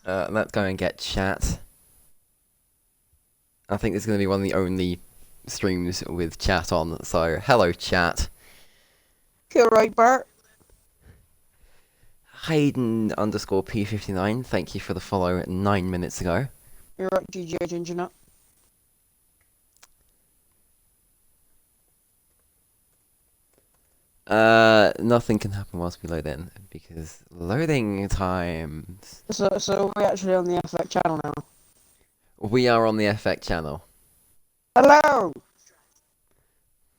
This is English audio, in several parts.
Let's go and get chat. I think this is going to be one of the only streams with chat on, so hello chat. You're right, Bart. Hayden underscore P59, thank you for the follow 9 minutes ago. You're right, GG Ginger Nut. Nothing can happen whilst we load in, because loading times. So we're actually on the FX channel now. We are on the FX channel. Hello!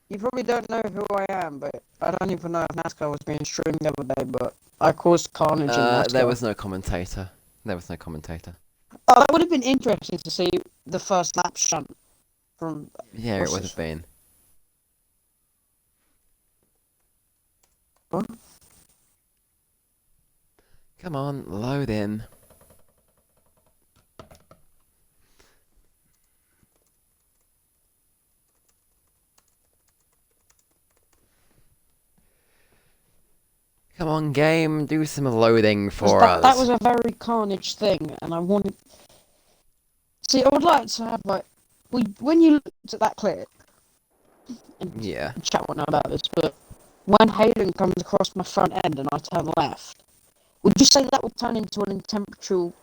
You probably don't know who I am, but I don't even know if NASCAR was being streamed the other day, but I caused carnage in NASCAR. There was no commentator. There was no commentator. Oh, that would have been interesting to see the first lap shunt from... Yeah, it would have been. What? Come on, load in. Come on, game, do some loading for us. That was a very carnage thing, and I wanted... See, I would like to have, like... When you looked at that clip... And yeah. Chat won't know about this, but... When Hayden comes across my front end and I turn left... Would you say that would turn into an intentional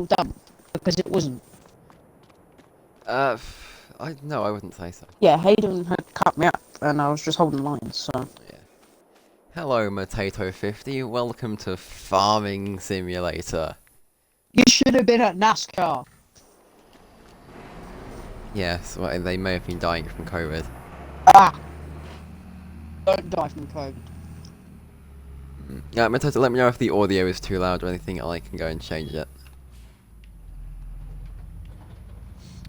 dump? Because it wasn't. No, I wouldn't say so. Yeah, Hayden had cut me up, and I was just holding lines, so... Yeah. Hello, Matato50, welcome to Farming Simulator. You should have been at NASCAR! Yes, well, they may have been dying from COVID. Ah! Don't die from COVID. Yeah, Matato, let me know if the audio is too loud or anything, and I can go and change it.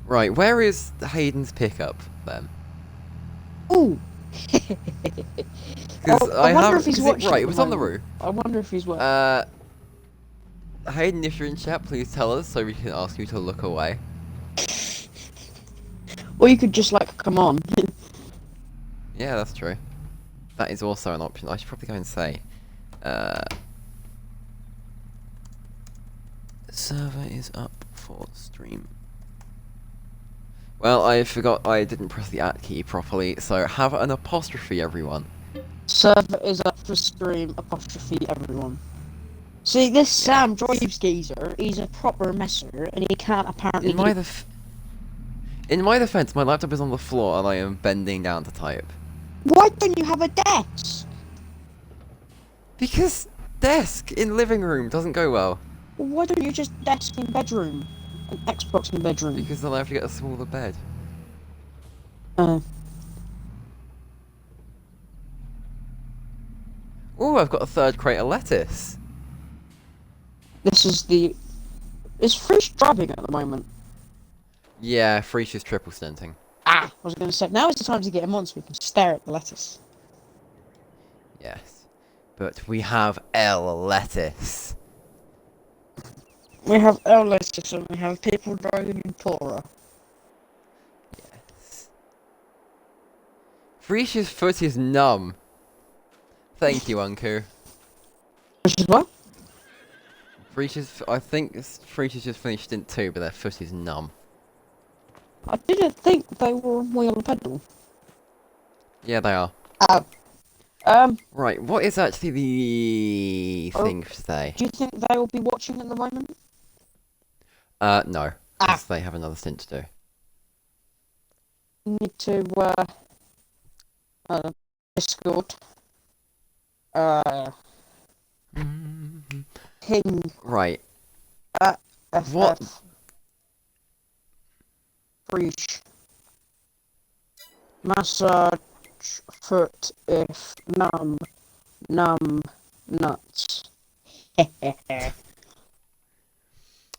Right, where is Hayden's pickup, then? Ooh! I wonder if he's watching. Right, it was on the roof. I wonder if he's watching. Hayden, if you're in chat, please tell us so we can ask you to look away. Or you could just, like, come on. Yeah, that's true. That is also an option. I should probably go and say... server is up for stream. Well, I forgot I didn't press the @ key properly, so have an apostrophe, everyone. Server is up for stream, apostrophe everyone. See, this SamDrives geezer, he's a proper messer, and he can't apparently... In my defense, my laptop is on the floor and I am bending down to type. Why don't you have a desk? Because desk in living room doesn't go well. Well, why don't you just desk in bedroom? An Xbox in bedroom? Because then I have to get a smaller bed. Oh, I've got a third crate of lettuce. this is the... Is Frisch driving at the moment? Yeah, Frisch is triple stinting. Ah! I was going to say, now is the time to get him on so we can stare at the lettuce. Yes. But we have L lettuce. We have L lettuce and we have people driving in TORA. Yes. Frisch's foot is numb. Thank you, Uncle. Which is what? I think Frisch has just finished Stint 2, but their foot is numb. I didn't think they were on wheel and pedal. Yeah, they are. Oh. Right, what is actually the thing for today? Do you think they will be watching at the moment? No. Because they have another stint to do. Need to, Discord. Ping. Right. FF. What? Frisch. Massage foot if numb nuts.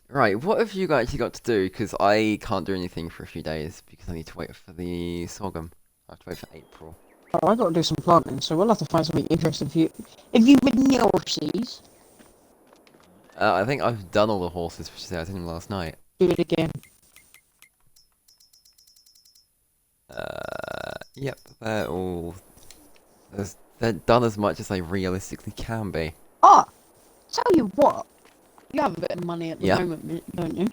Right, what have you actually got to do? Because I can't do anything for a few days because I need to wait for the sorghum. I have to wait for April. Oh, I gotta do some planting, so we'll have to find something interesting for you. If you would horses. I think I've done all the horses for today. I did them last night. Do it again. Yep, they're all... They're done as much as they realistically can be. Ah! Tell you what, You have a bit of money at the Yeah. moment, don't you?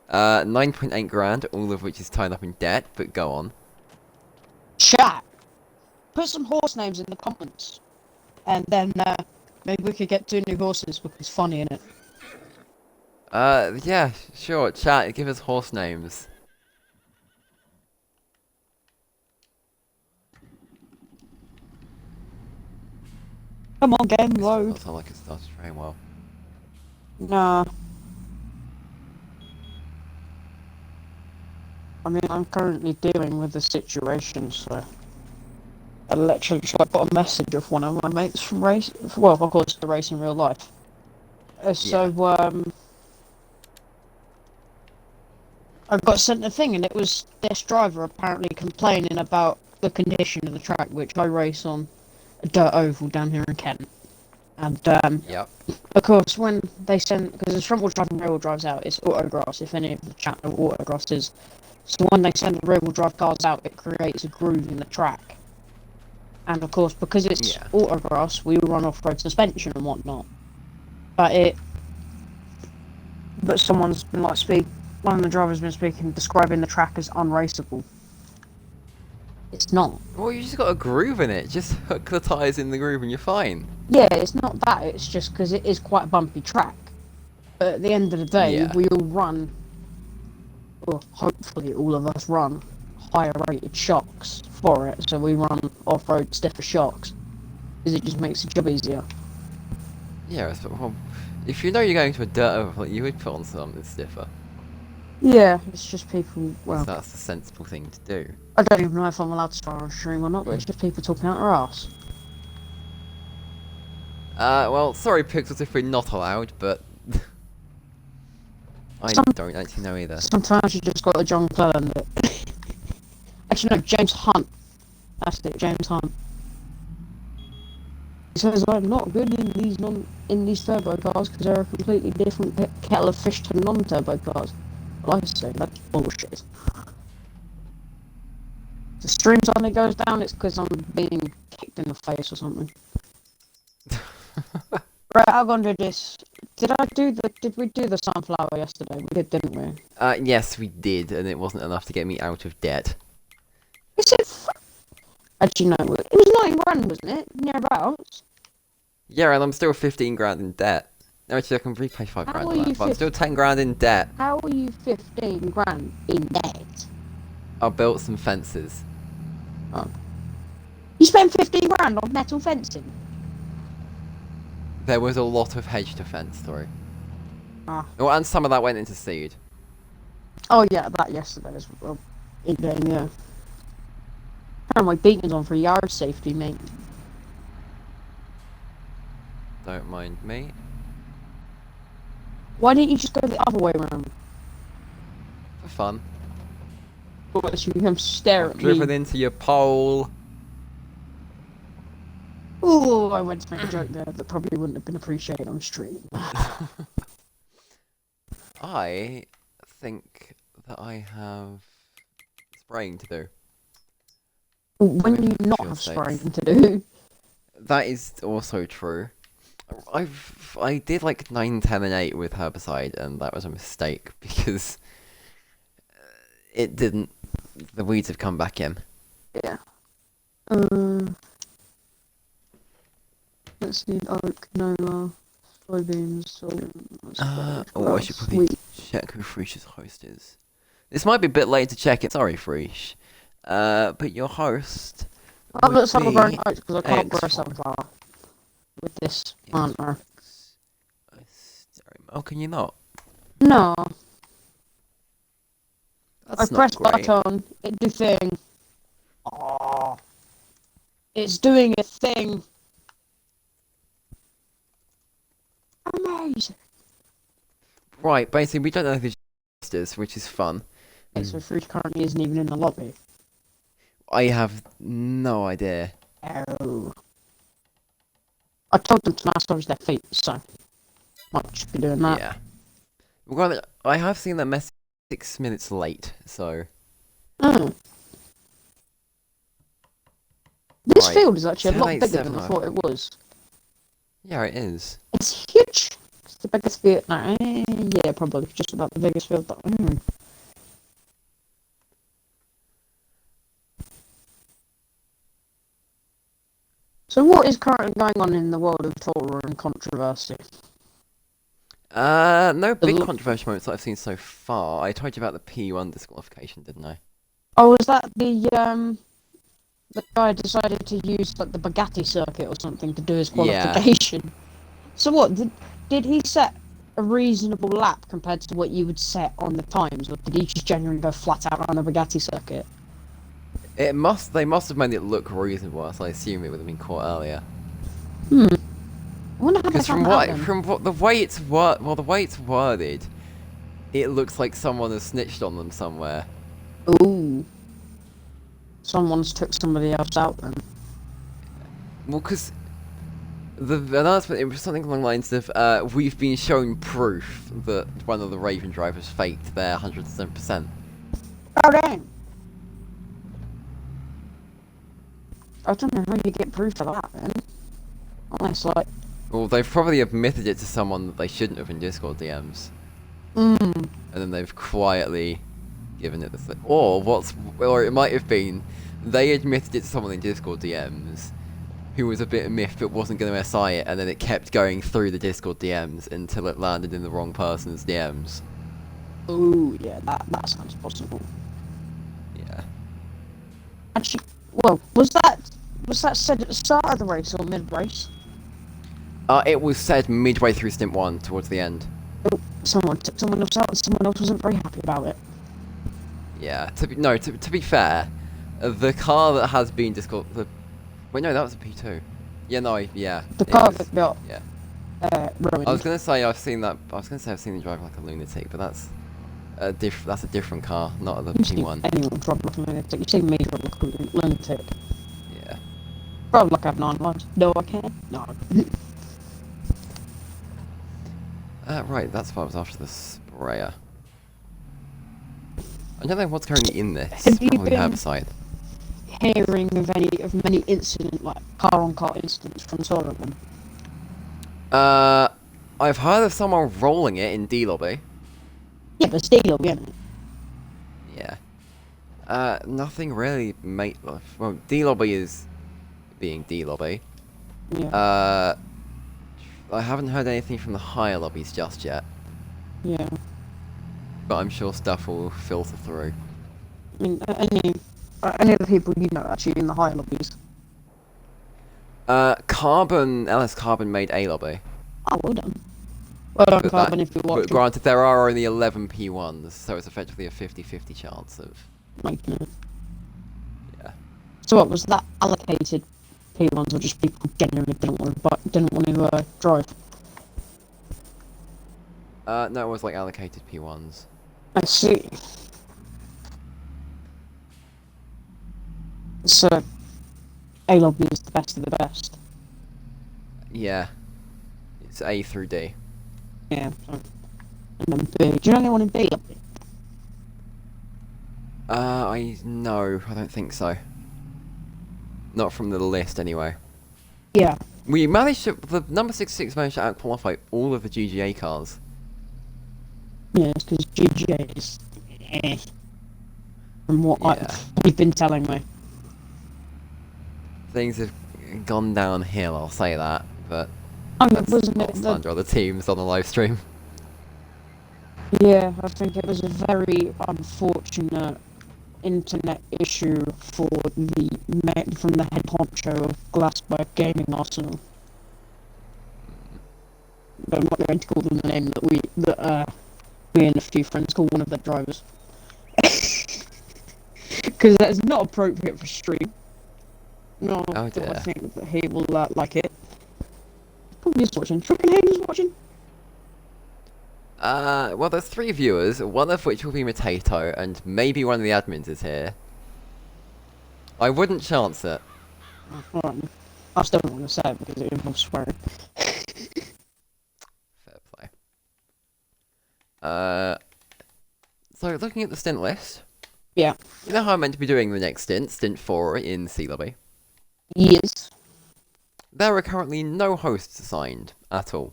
9.8 grand, all of which is tied up in debt, but go on. Chat. Put some horse names in the comments, and then maybe we could get 2 new horses because it's funny, innit? Yeah, sure, chat, give us horse names. Come on, game This does load. not sound like it started very well. Nah. I mean, I'm currently dealing with the situation, so I literally just got a message of one of my mates from race. Well, of course, the race in real life. Yeah. I got sent a thing, and it was this driver apparently complaining about the condition of the track, which I race on a dirt oval down here in Kent. And Yep. of course, when they send, because it's front wheel drive and rear wheel drives out, it's autograss. If any of the chat know what autograss is, so when they send the rear wheel drive cars out, it creates a groove in the track. And of course, because it's Yeah. autograss, we run off-road suspension and whatnot. But someone's been like one of the drivers been speaking, describing the track as unraceable. It's not. Well, you just got a groove in it. Just hook the tyres in the groove and you're fine. Yeah, it's not that. It's just because it is quite a bumpy track. But at the end of the day, Yeah. we all run, or hopefully all of us run, higher rated shocks for it. So we run off-road stiffer shocks because it just makes the job easier. Yeah, well, if you know you're going to a dirt oval, you would put on something stiffer. Yeah, it's just people. Well, That's the sensible thing to do. I don't even know if I'm allowed to swear on stream or not, but it's just people talking out their ass. Well, sorry, Pixels, if we're not allowed, but I don't actually know either. Sometimes you just got to John Cleland it. Actually, no, James Hunt. That's it, James Hunt. He says I'm not good in these turbo cars because they're a completely different kettle of fish to non-turbo cars. Well, I say that's bullshit. If the stream suddenly goes down, it's because I'm being kicked in the face or something. Right, I'll go and do this. Did we do the sunflower yesterday? We did, didn't we? Yes, we did, and it wasn't enough to get me out of debt. Is it? Actually, no. It was 9 grand, wasn't it? Nearabouts. Yeah, and I'm still 15 grand in debt. No, actually, I can repay 5 grand of that, but I'm still 10 grand in debt. How are you 15 grand in debt? I built some fences. Oh. You spent 15 grand on metal fencing? There was a lot of hedge defense, sorry. Ah. Oh, and some of that went into seed. Oh yeah, that yesterday as well. In-game, yeah. And my beacon's on for yard safety, mate. Don't mind me. Why didn't you just go the other way around? For fun. Otherwise you can stare at me. Driven into your pole. Ooh, I went to make a joke there that probably wouldn't have been appreciated on stream. I think that I have spraying to do. When you not have spraying to do? That is also true. I did like 9, 10, and 8 with herbicide, and that was a mistake because it didn't. The weeds have come back in. Yeah. Let's see, oak, canola, soybeans, I should probably check who Frish's host is. This might be a bit late to check it. Sorry, Frisch. But your host. I've got some growing oats because I can't grow sunflower with this planter. Oh, can you not? No. That's I press great. button, it do thing. Oh, it's doing a thing. Amazing. Right, basically we don't know who is, which is fun. Okay, so Fruit currently isn't even in the lobby. I have no idea. Oh. I told them to massage their feet, so might just be doing that. Yeah. Well, I have seen that message 6 minutes late, so. Oh. This Right. field is actually a lot 10, bigger than 7, I thought it was. Yeah, it is. It's huge. The biggest field? Yeah, probably just about the biggest field. But, So what is currently going on in the world of TORA and controversy? No big The- controversial moments that I've seen so far. I told you about the P1 disqualification, didn't I? Oh, is that the guy decided to use like the Bugatti circuit or something to do his Yeah. qualification? So what did he set a reasonable lap compared to what you would set on the times, or did he just genuinely go flat out on the Bugatti circuit? They must have made it look reasonable, so I assume it would have been caught earlier. I wonder how they Because found that out then. from what the way it's the way it's worded, it looks like someone has snitched on them somewhere. Ooh. Someone's took somebody else out then. Well, because the announcement, it was something along the lines of, we've been shown proof that one of the Raven drivers faked their 107%. Oh dang. I don't know how you get proof of that then. Unless like Well, they've probably admitted it to someone that they shouldn't have in Discord DMs. And then they've quietly given it the slip. Or it might have been, they admitted it to someone in Discord DMs who was a bit miffed but wasn't going to SI it, and then it kept going through the Discord DMs until it landed in the wrong person's DMs. ooh, yeah, that sounds possible. Yeah. Actually, well, was that said at the start of the race or mid race? It was said midway through Stint 1, towards the end. Oh, someone took someone else out and someone else wasn't very happy about it. Yeah, to be fair, the car that has been wait, no, that was a P2. Yeah, no, yeah. The car that got Yeah. ruined. I was gonna say I've seen that. I was gonna say I've seen him drive like a lunatic, but that's a different car, not the You've seen P1. anyone drive like a lunatic. You've seen me drive like a lunatic. Yeah. Drive like I have 9 lives. No, I can't. No. Right, that's why I was after the sprayer. I don't know what's currently in this. Have you Probably been- herbicide. Hearing of many incident like car on car incidents from TORA then. I've heard of someone rolling it in D lobby. Yeah, but still, yeah. Yeah. Nothing really, mate. Well, D lobby is being D lobby. Yeah. I haven't heard anything from the higher lobbies just yet, Yeah. but I'm sure stuff will filter through. I mean, any of the people you know actually in the higher lobbies. LS Carbon made A lobby. Oh, well done. Well done, But Carbon, if you're But watching. granted, there are only 11 P1s, so it's effectively a 50-50 chance of... Making it. Yeah. So what, was that allocated P1s or just people genuinely didn't want to drive? No, it was like allocated P1s. I see. So, A lobby is the best of the best. Yeah. It's A through D. Yeah. So. And then B. Do you know anyone in B lobby? No, I don't think so. Not from the list, anyway. Yeah. We managed to... The number 66 managed to out-qualify all of the GGA cars. Yeah, it's because GGA is... From what Yeah. you've been telling me. Things have gone downhill, I'll say that, but... I mean, That's wasn't not it slander other teams on the live stream. Yeah, I think it was a very unfortunate internet issue for from the head honcho of Glassberg Gaming Arsenal. But I'm not going to call them the name that me and a few friends call one of their drivers. Because that's not appropriate for stream. No, Oh do I dear. think that he will like it. Probably is watching. Schreckenhagen's watching. Well, there's 3 viewers, one of which will be Matato, and maybe one of the admins is here. I wouldn't chance it. I still don't want to say it because it involves swearing. Fair play. So looking at the stint list, Yeah. you know how I'm meant to be doing the next stint, Stint 4 in C Lobby? Yes. There are currently no hosts assigned at all.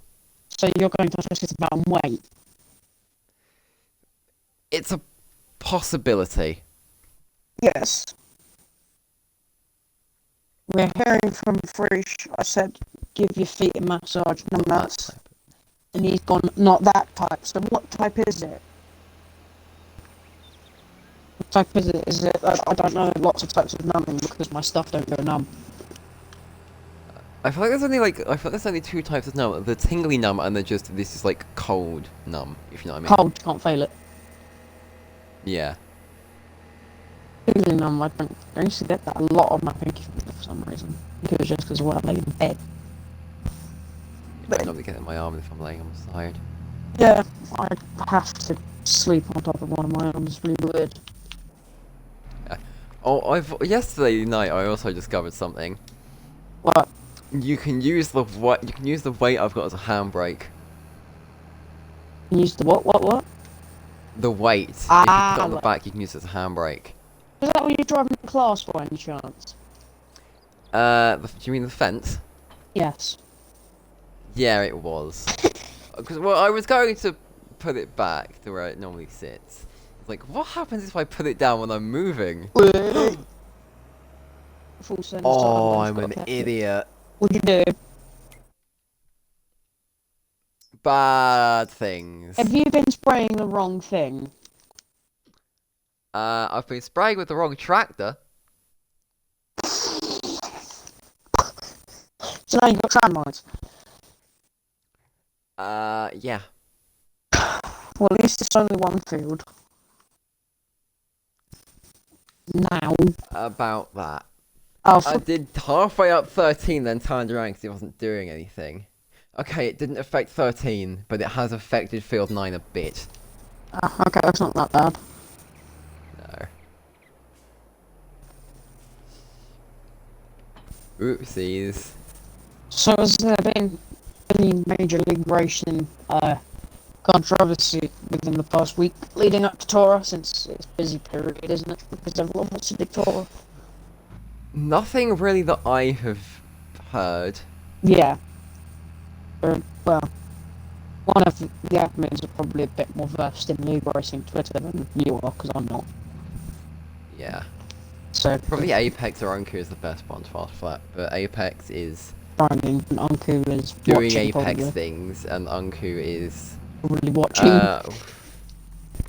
So you're going to adjust it about weight. It's a possibility. Yes. We're hearing from Frisch. I said, give your feet a massage, no Not that nuts. type. And he's gone, not that type. So what type is it? What type is it? Is it, I don't know lots of types of numbing because my stuff don't go numb. I feel like there's only two types of numb. The tingly numb and the just, this is like cold numb, if you know what I mean. Cold, can't fail it. Yeah. Tingly numb, I used to get that a lot on my pinky finger for some reason. I think it was just because I lay in bed. I normally get it in my arm if I'm laying on the side. Yeah, I have to sleep on top of one of my arms. It's really weird. Oh, yesterday night I also discovered something. What? You can use the weight I've got as a handbrake. Use the what? The weight. If you put it on the back, you can use it as a handbrake. Is that when you're driving in class by any chance? Do you mean the fence? Yes. Yeah, it was. Because well, I was going to put it back to where it normally sits. It's like, what happens if I put it down when I'm moving? Oh, I'm an idiot. What'd you do? Bad things. Have you been spraying the wrong thing? I've been spraying with the wrong tractor. So now you've got tram lines. Yeah. Well, at least it's only one field. Now. About that. Oh, I did halfway up 13, then turned around because it wasn't doing anything. Okay, it didn't affect 13, but it has affected field 9 a bit. okay, that's not that bad. No. Oopsies. So has there been any major league racing controversy within the past week leading up to TORA, since it's busy period, isn't it? Because everyone wants to do TORA. Nothing really that I have heard. Yeah. Well, one of the admins are probably a bit more versed in league racing Twitter than you are, because I'm not. Yeah. So Probably Apex or Unku is the best one to fast flat, but Apex is finding and Unku is doing watching, Apex probably. Things, and Unku is Probably watching.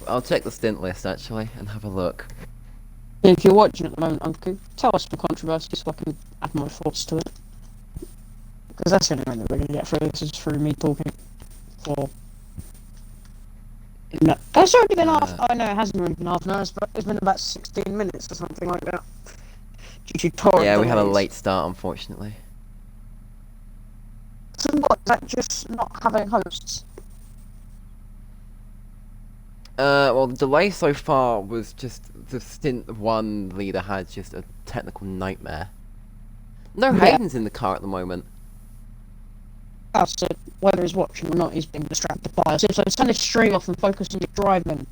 I'll check the stint list actually and have a look. If you're watching at the moment, Unku, tell us the controversy so I can add my thoughts to it. Because that's the only way that we're going to get through this, is through me talking for... No, it's already been half... I know it hasn't really been half an hour, but it's been about 16 minutes or something like that. Due to torrent Yeah, we had a delays. late start, unfortunately. So what, is that just not having hosts? Well, the delay so far was just the stint one leader had just a technical nightmare. No, Yeah. Hayden's in the car at the moment. Oh, so whether he's watching or not, he's being distracted by us. So turn his stream off and focus on your driving.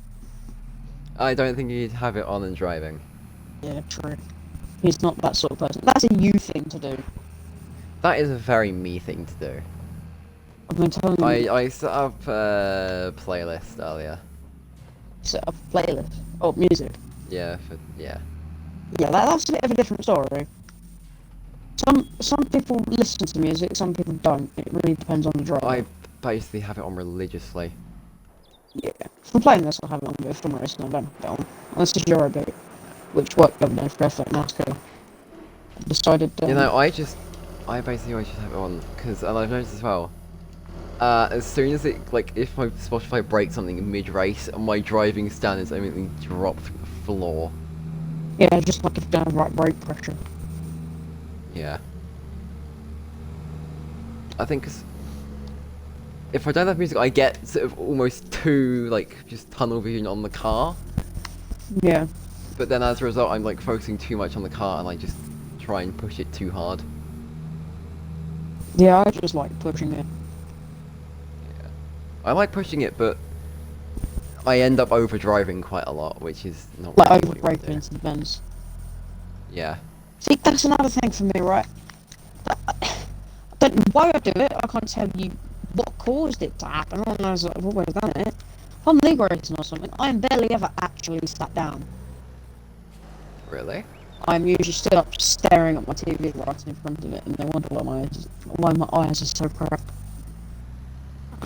I don't think you'd have it on and driving. Yeah, true. He's not that sort of person. That's a you thing to do. That is a very me thing to do. I've been telling you. I set up a playlist earlier. Set up a playlist. Oh, music. Yeah, Yeah, that's a bit of a different story. Some people listen to music, some people don't. It really depends on the driver. I basically have it on religiously. Yeah. If I'm playing this, I'll have it on, but if I'm racing, I don't have it on. Unless it's Eurobeat, which worked the other day for F1 NASCAR. I decided... You know, I basically always just have it on, because, and I've noticed as well, as soon as it, like, if my Spotify breaks something mid-race, my driving standards immediately drop through the floor. Yeah, just like if you don't have right brake pressure. Yeah. I think 'cause if I don't have music, I get sort of almost too, like, just tunnel vision on the car. Yeah. But then as a result, I'm, like, focusing too much on the car, and I just try and push it too hard. Yeah, I just like pushing it. Yeah. I like pushing it, but I end up overdriving quite a lot, which is not Like really over what you want braking to do. into the bends. Yeah. See, that's another thing for me, right? I don't know why I do it. I can't tell you what caused it to happen. I know I've always done it. If I'm league racing or something, I am barely ever actually sat down. Really? I'm usually stood up staring at my TV right in front of it, and they wonder why my eyes are so cracked.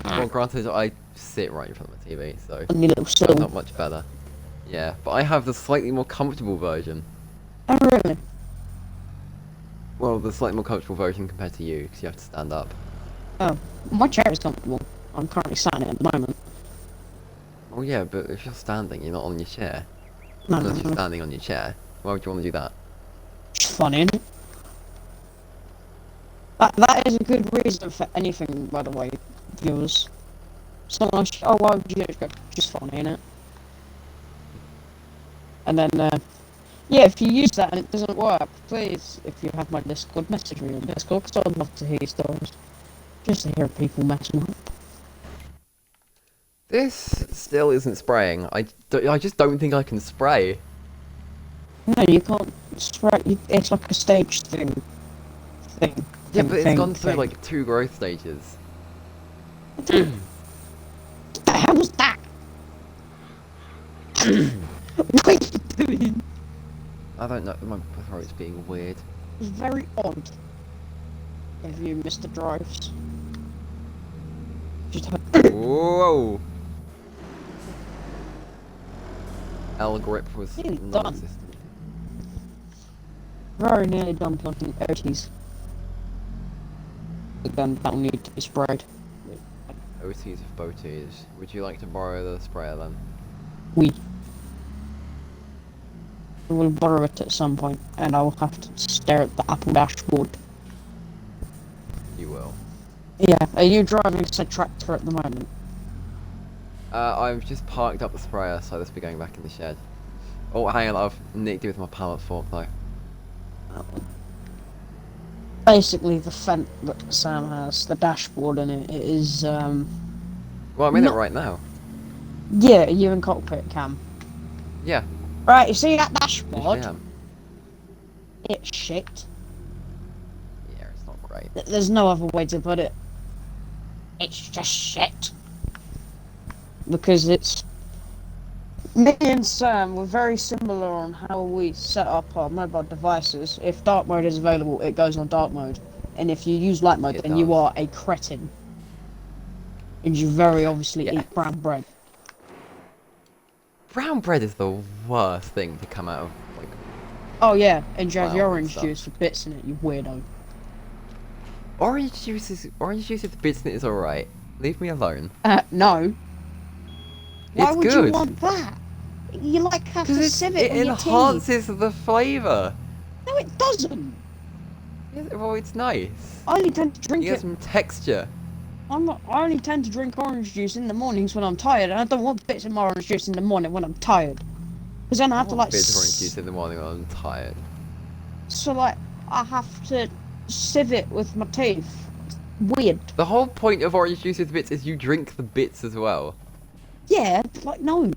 Well, granted, I sit right in front of my TV, so On your little that's stool. not much better. Yeah, but I have the slightly more comfortable version. Oh, really? Well, the slightly more comfortable version compared to you, because you have to stand up. Oh, my chair is comfortable. I'm currently sat in it at the moment. Oh yeah, but if you're standing, you're not on your chair. No, Unless you're no. standing on your chair. Why would you want to do that? It's funny, isn't it? That is a good reason for anything, by the way, viewers. Someone else, oh, why would you go? Just funny, innit? And then, yeah, if you use that and it doesn't work, please, if you have my Discord, message me on Discord, because I'd love to hear your stories. Just to hear people messing up. This still isn't spraying. I just don't think I can spray. No, you can't spray. It's like a stage thing. Yeah, but it's gone through like 2 growth stages. What the hell was that? What are you doing? I don't know, my throat's being weird. It's very odd. Have you missed the drives? Just have Whoa! L grip was Nearly done. non-existent. very nearly done planting OTs. Again, that will need to be sprayed. OTs of boaties. Would you like to borrow the sprayer then? We will borrow it at some point, and I will have to stare at the Apple dashboard. You will. Yeah, are you driving said tractor at the moment? I've just parked up the sprayer, so this will be going back in the shed. Oh, hang on, I've nicked it with my pallet fork though. Basically, the fence that Sam has, the dashboard in it, it is, Well, I'm in it right now. yeah, you in cockpit, Cam. Yeah, Right, you see that usually dashboard? am. It's shit. Yeah, it's not great. There's no other way to put it. It's just shit. Because it's... Me and Sam were very similar on how we set up our mobile devices. If dark mode is available, it goes on dark mode. And if you use light mode, It then you does. are a cretin. And you very obviously Yeah. eat brown bread. Brown bread is the worst thing to come out of, like, Oh yeah, and you have Wow, your and orange stuff. juice with bits in it, you weirdo. orange juice with bits in it is alright. Leave me alone. No. Why It's would you good. want that? You like have to Because sieve it it with your teeth. enhances the flavour. No, it doesn't. Well, it's nice. I only tend to drink You get it. some texture. I only tend to drink orange juice in the mornings when I'm tired, and I don't want bits of my orange juice in the morning when I'm tired. Because then I have to want like. bits of orange juice in the morning when I'm tired. So like, I have to sieve it with my teeth. It's weird. The whole point of orange juice with bits is you drink the bits as well. Yeah, like no,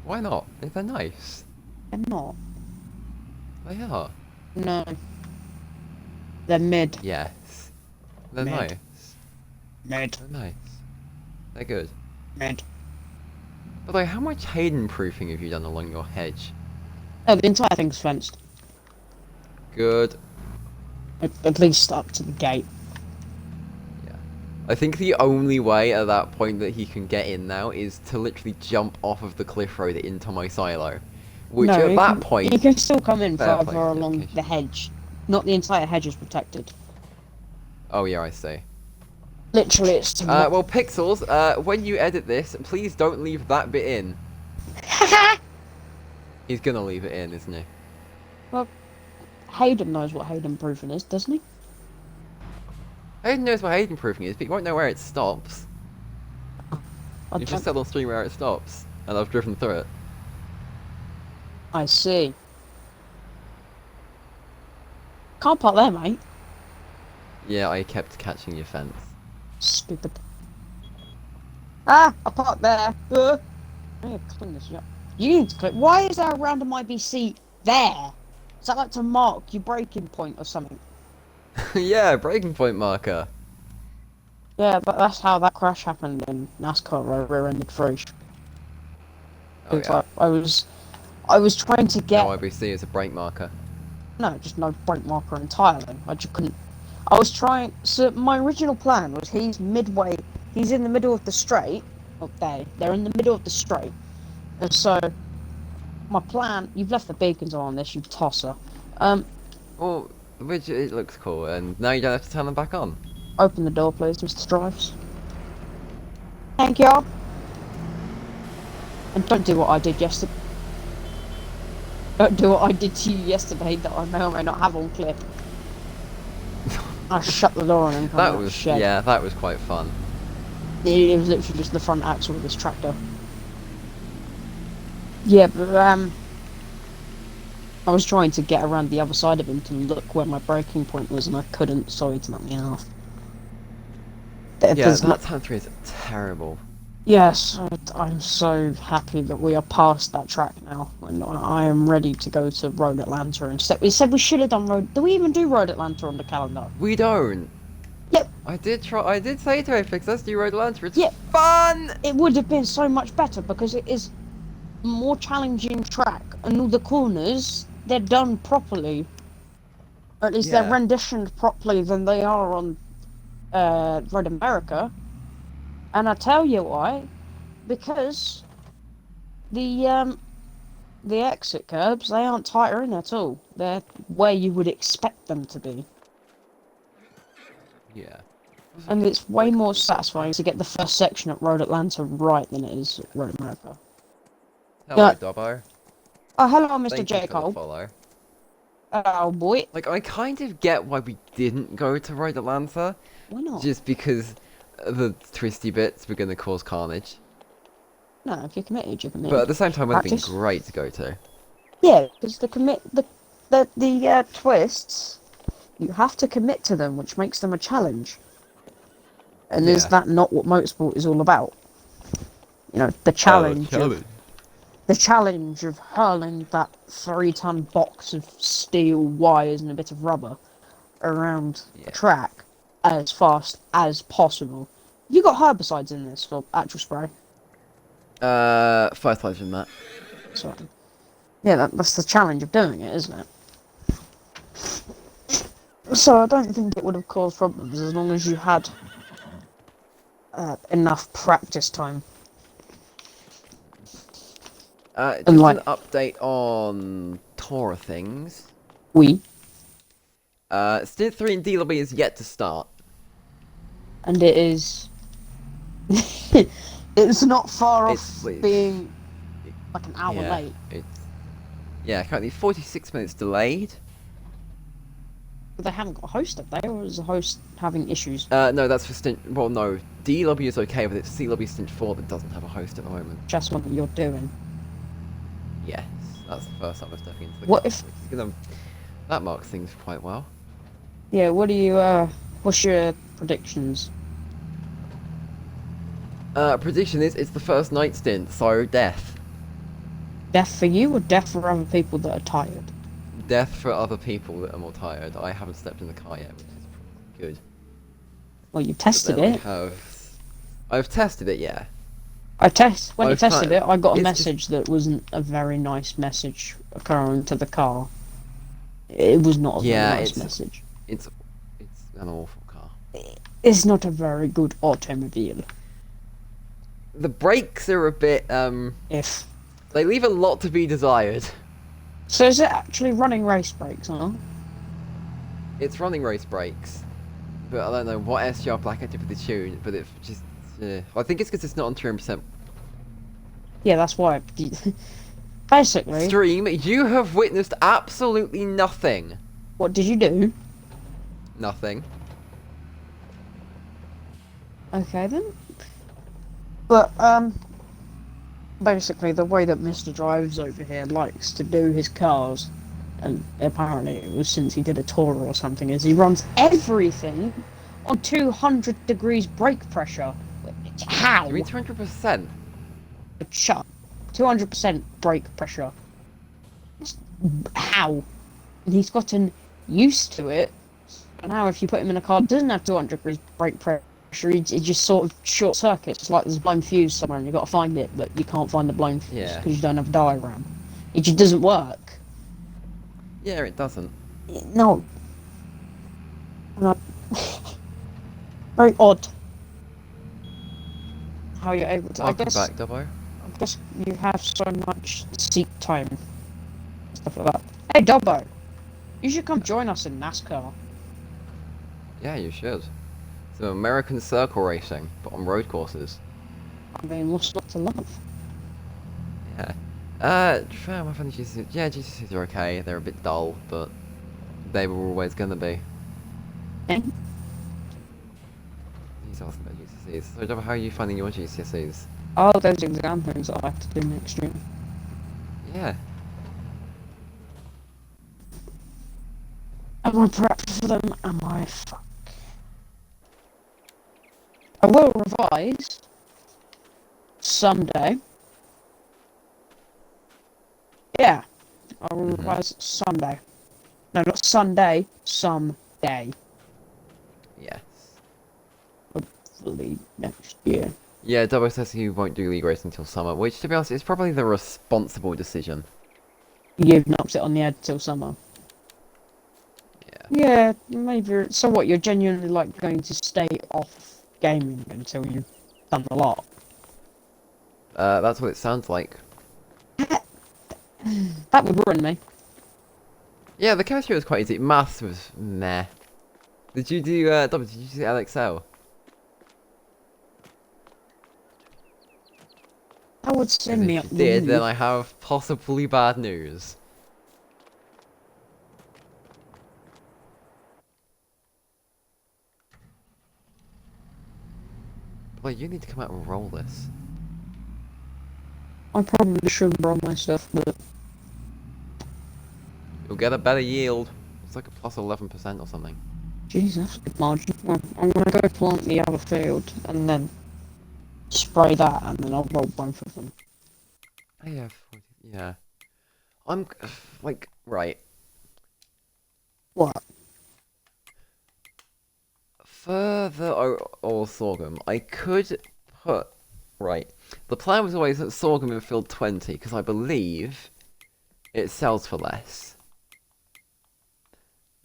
Why not? If they're nice. they're not. They are. No. They're mid. Yes. They're Mid. nice. Mid. They're nice. They're good. Mid. By the way, how much Hayden proofing have you done along your hedge? Oh, the entire thing's fenced. Good. At least up to the gate. Yeah. I think the only way at that point that he can get in now is to literally jump off of the cliff road into my silo. Which No, at you that can, point... you can still come in Fair further play, along okay. the hedge. Not the entire hedge is protected. Oh yeah, I see. Literally, it's to Well, Pixels, when you edit this, please don't leave that bit in. He's gonna leave it in, isn't he? Well, Hayden knows what Hayden proofing is, doesn't he? Hayden knows what Hayden proofing is, but you won't know where it stops. I You just don't- said on stream where it stops, and I've driven through it. I see. Can't park there, mate. Yeah, I kept catching your fence. Stupid. Ah, I parked there. I need to clean this up. You need to clean. Why is there a random IBC there? Is that like to mark your breaking point or something? Yeah, breaking point marker. Yeah, but that's how that crash happened in NASCAR, where I rear-ended Frisch. Oh It's yeah. like I was trying to No get IBC is a brake marker. no, just no brake marker entirely. I just couldn't. I was trying. So my original plan was he's midway. He's in the middle of the straight. Oh, they're in the middle of the straight. And so my plan. You've left the beacons on this, you tosser. Well, which it looks cool, and now you don't have to turn them back on. Open the door, please, Mr. Strives. Thank you. And don't do what I did yesterday. Don't do what I did to you yesterday that I may or may not have on clip. I shut the door and then come That out was shed. yeah, that was quite fun. It was literally just the front axle of this tractor. Yeah, but I was trying to get around the other side of him to look where my braking point was, and I couldn't, so he knocked me off. Yeah, that turn 3 is terrible. Yes, I'm so happy that we are past that track now, and I am ready to go to Road Atlanta instead. We said we should have done Road. Do we even do Road Atlanta on the calendar? We don't. Yep. I did say to Apex, let's do Road Atlanta. It's Yep. fun. It would have been so much better because it is a more challenging track, and all the corners they're done properly. Or at least they're renditioned properly than they are on Road America. And I tell you why, because the exit curbs, they aren't tighter in at all. They're where you would expect them to be. Yeah. And it's way more satisfying to get the first section at Road Atlanta right than it is at Road America. Hello, Dobbo. Oh, hello, Mr. Thank J. you for Cole. the follow. Oh, boy. Like, I kind of get why we didn't go to Road Atlanta. Why not? Just because the twisty bits were going to cause carnage. No, if you're committed, you're committed. But at the same time, it would have been Practice. great to go to. Yeah, because the twists, you have to commit to them, which makes them a challenge. And is that not what motorsport is all about? You know, the challenge. The challenge of hurling that 3-ton box of steel wires and a bit of rubber around the track as fast as possible. You got herbicides in this for actual spray? Fertilizer in that. Sorry. Yeah, that's the challenge of doing it, isn't it? So I don't think it would have caused problems as long as you had enough practice time. Just an update on TORA things. Stint 3 in D lobby is yet to start. And it is... it's not far off being like an hour late. Currently 46 minutes delayed. But they haven't got a host, have they? Or is the host having issues? No, that's for Stint... Well, no. D lobby is okay, but it's C lobby Stint 4 that doesn't have a host at the moment. Just what you're doing. Yes, that's the first time I'm stepping into the What car, if... that marks things quite well. Yeah, what do you, what's your predictions? Prediction is, it's the first night stint, so death. Death for you, or death for other people that are tired? Death for other people that are more tired. I haven't stepped in the car yet, which is good. Well, you tested it. I've tested it, yeah. When you tested it, I got a message that wasn't a very nice message occurring to the car. It was not a very nice message. It's an awful car. It's not a very good automobile. The brakes are a bit, they leave a lot to be desired. So is it actually running race brakes, huh? It's running race brakes. But I don't know what SGR Black did with the tune, but it just... I think it's because it's not on 200%. Yeah, that's why. Basically... Stream, you have witnessed absolutely nothing. What did you do? Nothing. Okay, then. But, basically, the way that Mr. Drives over here likes to do his cars, and apparently it was since he did a TORA or something, is he runs everything on 200 degrees brake pressure. How? You mean 200%? Shut. 200% brake pressure. How? And he's gotten used to it. And now if you put him in a car that doesn't have 200 degrees brake pressure, pressure, it just sort of short circuits. It's like there's a blown fuse somewhere and you've got to find it, but you can't find the blown fuse Yeah. because you don't have a diagram. It just doesn't work. Yeah, it doesn't. No. No. Very odd. How you're able to. Welcome back, Dubbo. I guess you have so much seat time, stuff like that. Hey, Dobbo, you should come join us in NASCAR. Yeah, you should. So American circle racing, but on road courses. I mean, what's not to love? Yeah. Fair, my funny GCCs. Yeah, GCCs are okay. They're a bit dull, but they were always gonna be. Eh? He's asking about GCSEs. So, Dubbo, how are you finding your GCSEs? Oh, those exam things that I have to do next year. Yeah. Am I prepped for them? Am I fuck? I will revise someday. Yeah, I will revise someday. No, not Sunday. Someday. Yes. Hopefully next year. Yeah, Dubbo says he won't do league racing until summer, which, to be honest, is probably the responsible decision. You've knocked it on the head till summer. Yeah. Yeah, maybe. So what? You're genuinely like going to stay off gaming until you've done a lot. That's what it sounds like. That would ruin me. Yeah, the chemistry was quite easy. Maths was meh. Did you do, Dubbo, did you do LXL? That would send me up If you the did, then roof. I have possibly bad news. Wait, you need to come out and roll this. I probably should roll my stuff, but You'll get a better yield. It's like a plus 11% or something. jeez, that's a good margin. Well, I'm gonna go plant the other field and then spray that, and then I'll roll both of them. Oh, yeah, yeah. I'm, like, right. What? For the or sorghum, I could put, right. The plan was always that sorghum in field 20, because I believe it sells for less.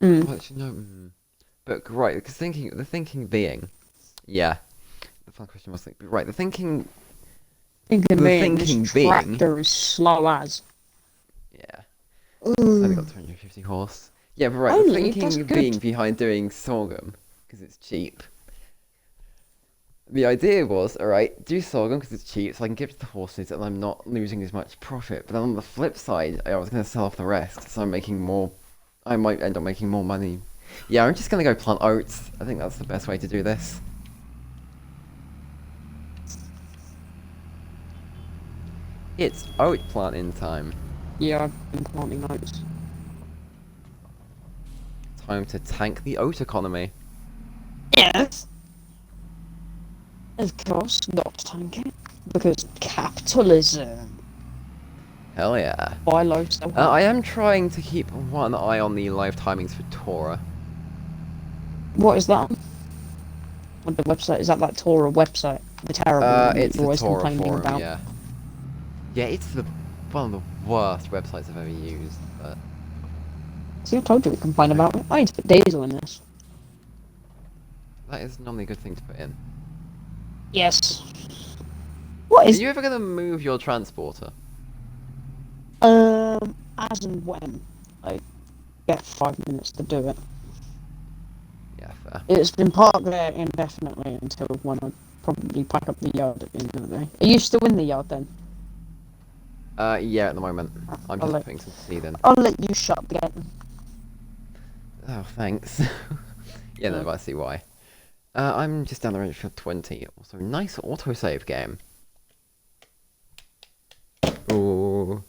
Mm. Well, actually, no. But right, because the thinking being, yeah. The fun question was right. The thinking Thinking The being, thinking this being- tractor is slow as. yeah. It's only Ooh. got 250 horse. Yeah, but right. Only? The That's thinking good. being behind doing sorghum because it's cheap. The idea was, alright, do sorghum because it's cheap, so I can give it to the horses and I'm not losing as much profit. But then on the flip side, I was going to sell off the rest, so I'm making more. I might end up making more money. Yeah, I'm just going to go plant oats. I think that's the best way to do this. It's oat planting time. Yeah, I've been planting oats. Time to tank the oat economy. Yes. Of course, not tanking. Because capitalism. Hell yeah. Buy low, sell high. I am trying to keep one eye on the live timings for TORA. What is that? What the website? Is that TORA website? The terrible one that It's you're the always TORA complaining forum, about. yeah. Yeah, it's one of the worst websites I've ever used, but See, I told you we complain about it. I need to put diesel in this. that is normally a good thing to put in. Yes. What Are is... you ever going to move your transporter? As and when I get 5 minutes to do it. Yeah, fair. It's been parked there indefinitely until when I probably pack up the yard at the end of the day. Are you still in the yard then? Yeah, at the moment. I'm I'll just let- putting some seed in. I'll let you shut the gate. Oh, thanks. Yeah, no, but I see why. I'm just down the road for 20. Also, nice autosave game. Ooh.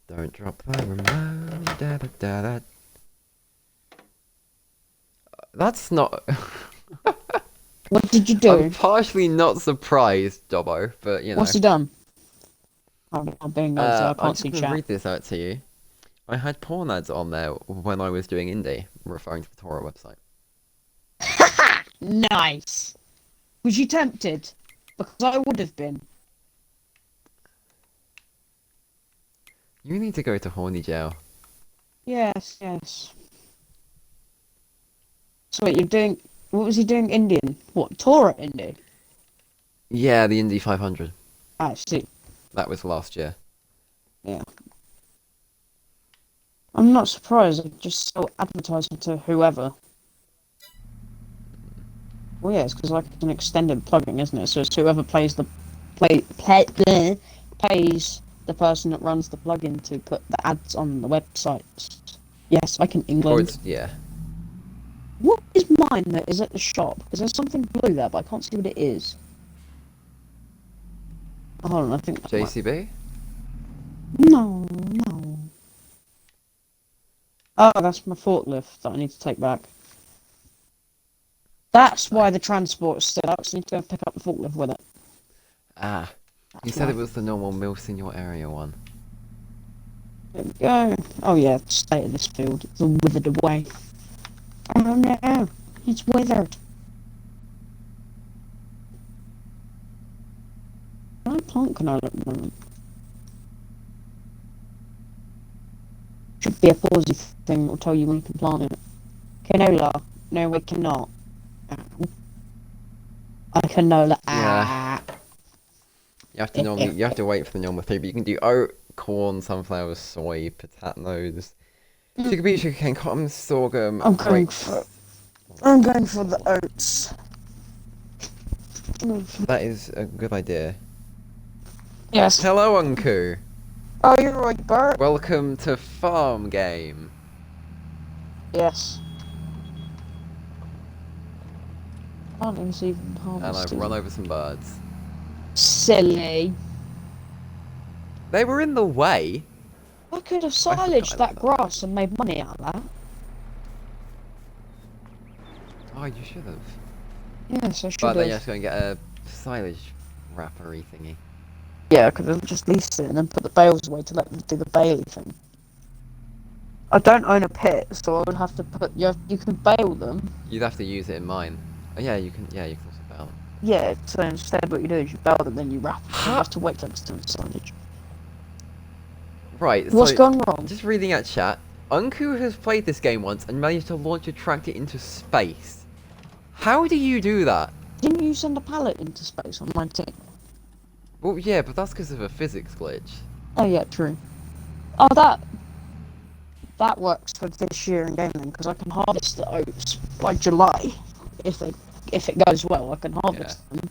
Don't drop the remote. Da, da, da, da. That's not... What did you do? I'm partially not surprised, Dobbo, but you know. What's he done? I'm being nosy, I I'm can't just see gonna chat. read this out to you. I had porn ads on there when I was doing indie, referring to the TORA website. Nice. Was you tempted? Because I would have been. You need to go to horny jail. Yes, yes. So wait, you're doing... What was he doing Indian? What, TORA Indy? Yeah, the Indy 500. I see. That was last year. Yeah. I'm not surprised. They just sell advertising to whoever. Well, yeah, it's because like an extended plugin, isn't it? So it's whoever pays the pays the person that runs the plugin to put the ads on the websites. Yes, I can Or England. it's, yeah. What is mine that is at the shop? Because there's something blue there, but I can't see what it is. Oh, hold on, I think that might... JCB? No, no. Oh, that's my forklift that I need to take back. That's why the transport's still up, so I need to go pick up the forklift with it. Ah. You That's said why. it was the normal mills in your area one. There we go. Oh yeah, stay in this field. It's all withered away. Oh no, it's withered. Can I plant canola at the moment? Should be a pausey thing that will tell you when you can plant it. Canola. No, we cannot. Ow. I canola. Yeah. Ah. You have to normally, you have to wait for the normal three, but you can do oat, corn, sunflower, soy, potatoes, sugar beet, sugarcane, cotton, sorghum, I'm going grapes. I'm going for the oats. That is a good idea. Yes. Hello, Unku. Oh, you're right, Bert. Welcome to Farm Game. Yes. Planting's even And I've harvesting. run over some birds. Silly. They were in the way. I could have forgot silaged about that that. grass and made money out of that. Oh, you should have. Yes, I should But then have. you have to go and get a silage wrappery thingy. Yeah, I could have just leased it and then put the bales away to let them do the bailey thing. I don't own a pit, so I would have to put... You can bale them. You'd have to use it in mine. Oh yeah, you can. Yeah, you can also bale them. Yeah, so instead what you do is you bale them, then you wrap them. You Ha! have to wait for them to turn to silage. Right. What's So gone wrong? just reading at chat, Unku has played this game once and managed to launch a tractor into space. How do you do that? Didn't you send a pallet into space on my team? Well, yeah, but that's because of a physics glitch. Oh yeah, true. Oh, that works for this year in game then, because I can harvest the oats by July. If it goes well, I can harvest them.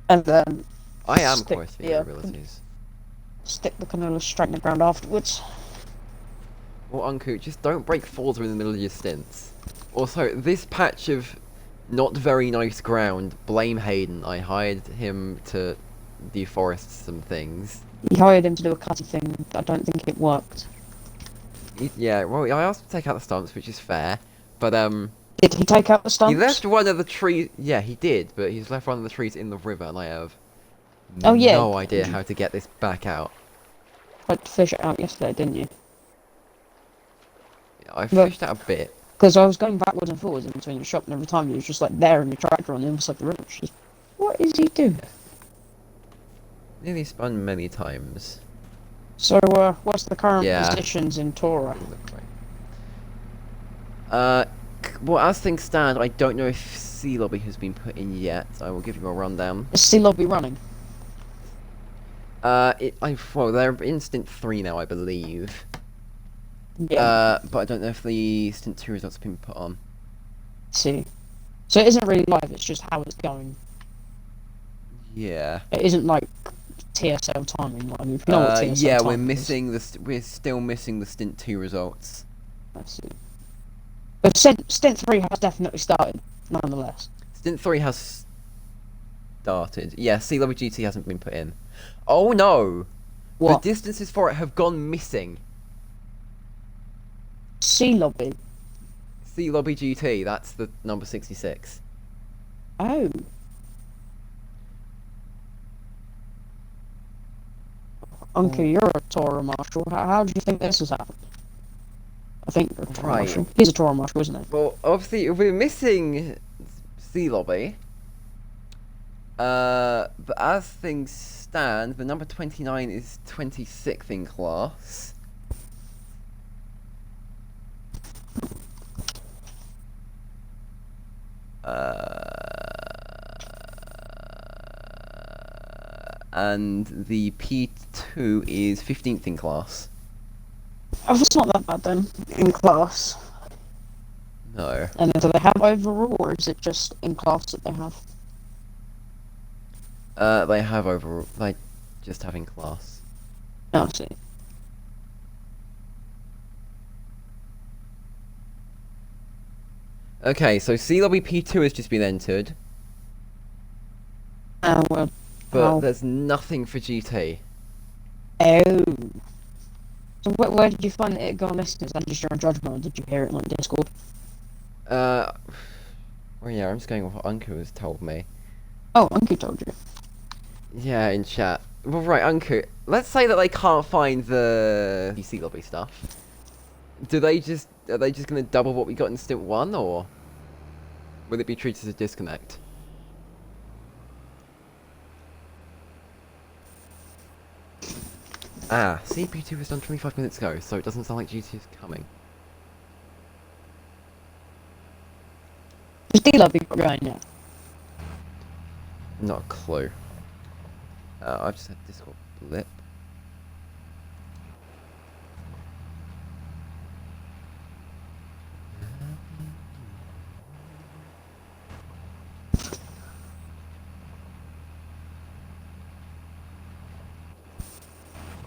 And then I am Stick- questioning yeah. your abilities. stick the canola straight in the ground afterwards. Well, Unku, just don't break further in the middle of your stints. Also, this patch of not very nice ground, blame Hayden. I hired him to deforest some things. You hired him to do a cutty thing, but I don't think it worked. Yeah, well, I asked him to take out the stumps, which is fair. But, Did he take out the stumps? he left one of the trees. Yeah, he did, but he's left one of the trees in the river, and I have Oh, yeah. no idea how to get this back out. Tried to fish it out yesterday, didn't you? I Well- fished out a bit. Because I was going backwards and forwards in between the shop, and every time he was just like there in the tractor on the other side of the river. Just, what is he doing? Nearly spun many times. So, what's the current Yeah. positions in TORA? Well, as things stand, I don't know if Sea Lobby has been put in yet. I will give you a rundown. Is Sea Lobby running? Well, they're in Stint 3 now, I believe. Yeah. But I don't know if the Stint 2 results have been put on. See. So it isn't really live, it's just how it's going. Yeah. It isn't like TSL timing. Like, if you know what TSL Yeah, timing is. we're still missing the Stint 2 results. I see. But Stint 3 has definitely started, nonetheless. Stint 3 has started. Yeah, Sea Lobby GT hasn't been put in. Oh no! What? The distances for it have gone missing. Sea Lobby. Sea Lobby GT, that's the number 66. Oh. Uncle, you're a TORA marshal. How do you think this has happened? I think you're a TORA Right. marshal. He's a TORA marshal, isn't he? Well, obviously, we're missing C lobby. But as things stand, the number 29 is 26th in class. And the P2 is 15th in class. Oh, it's not that bad then, in class. No. And do they have overall, or is it just in class that they have? They have overall. They just have in class. Oh, I see. Okay, so C lobby P2 has just been entered, Well, but there's nothing for GT. oh. So where did you find that it got listed? Is that just your own judgment, or did you hear it on Discord? Well, yeah, I'm just going with what Uncle has told me. Oh, Uncle told you. Yeah, in chat. Well, right, Uncle. Let's say that they can't find the C lobby stuff. Are they just gonna double what we got in Stint 1, or will it be treated as a disconnect? Ah, CP2 was done 25 minutes ago, so it doesn't sound like GT is coming. Is D-Lobby going yet? Not a clue. I've just had Discord blip.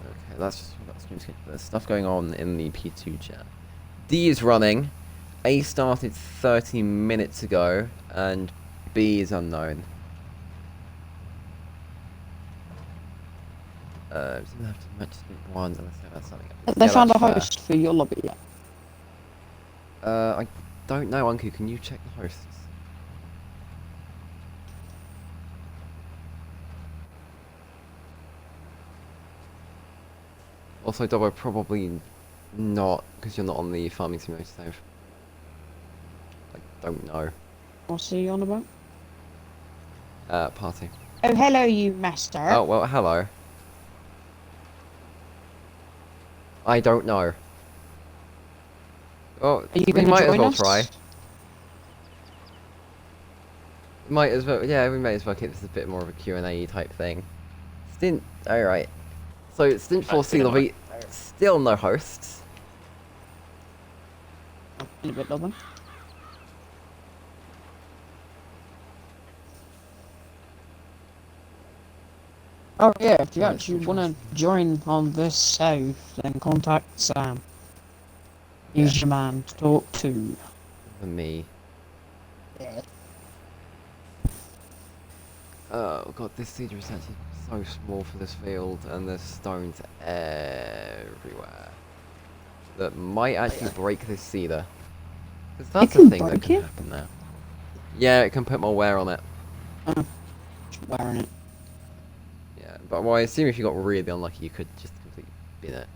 Okay, that's just there's stuff going on in the P2 chat. D is running. A started 30 minutes ago, and B is unknown. Doesn't have to match Stint 1 unless they have something. They Yeah, found a that's fair. host for your lobby yet? I don't know, Uncle. Can you check the hosts? Also, Dobbo, probably not, because you're not on the farming simulator save. I don't know. What's he on about? Party. Oh, hello, you master. Oh, well, hello. I don't know. Oh, Are you we gonna might as join well us? try. Might as well, yeah, we may as well keep this a bit more of a Q&A type thing. Stint, alright. So, Stint 4 C lobby, still no hosts. A bit of them. Oh yeah, if you Right, actually which want one's- to join on this save, then contact Sam. He's your man to talk to. For me. Yeah. Oh god, this cedar is actually so small for this field, and there's stones everywhere. That might actually break this cedar. Because that's a can thing that break can it? happen now. Yeah, it can put more wear on it. Just wearing it. Yeah, but well, I assume if you got really unlucky, you could just completely bin it.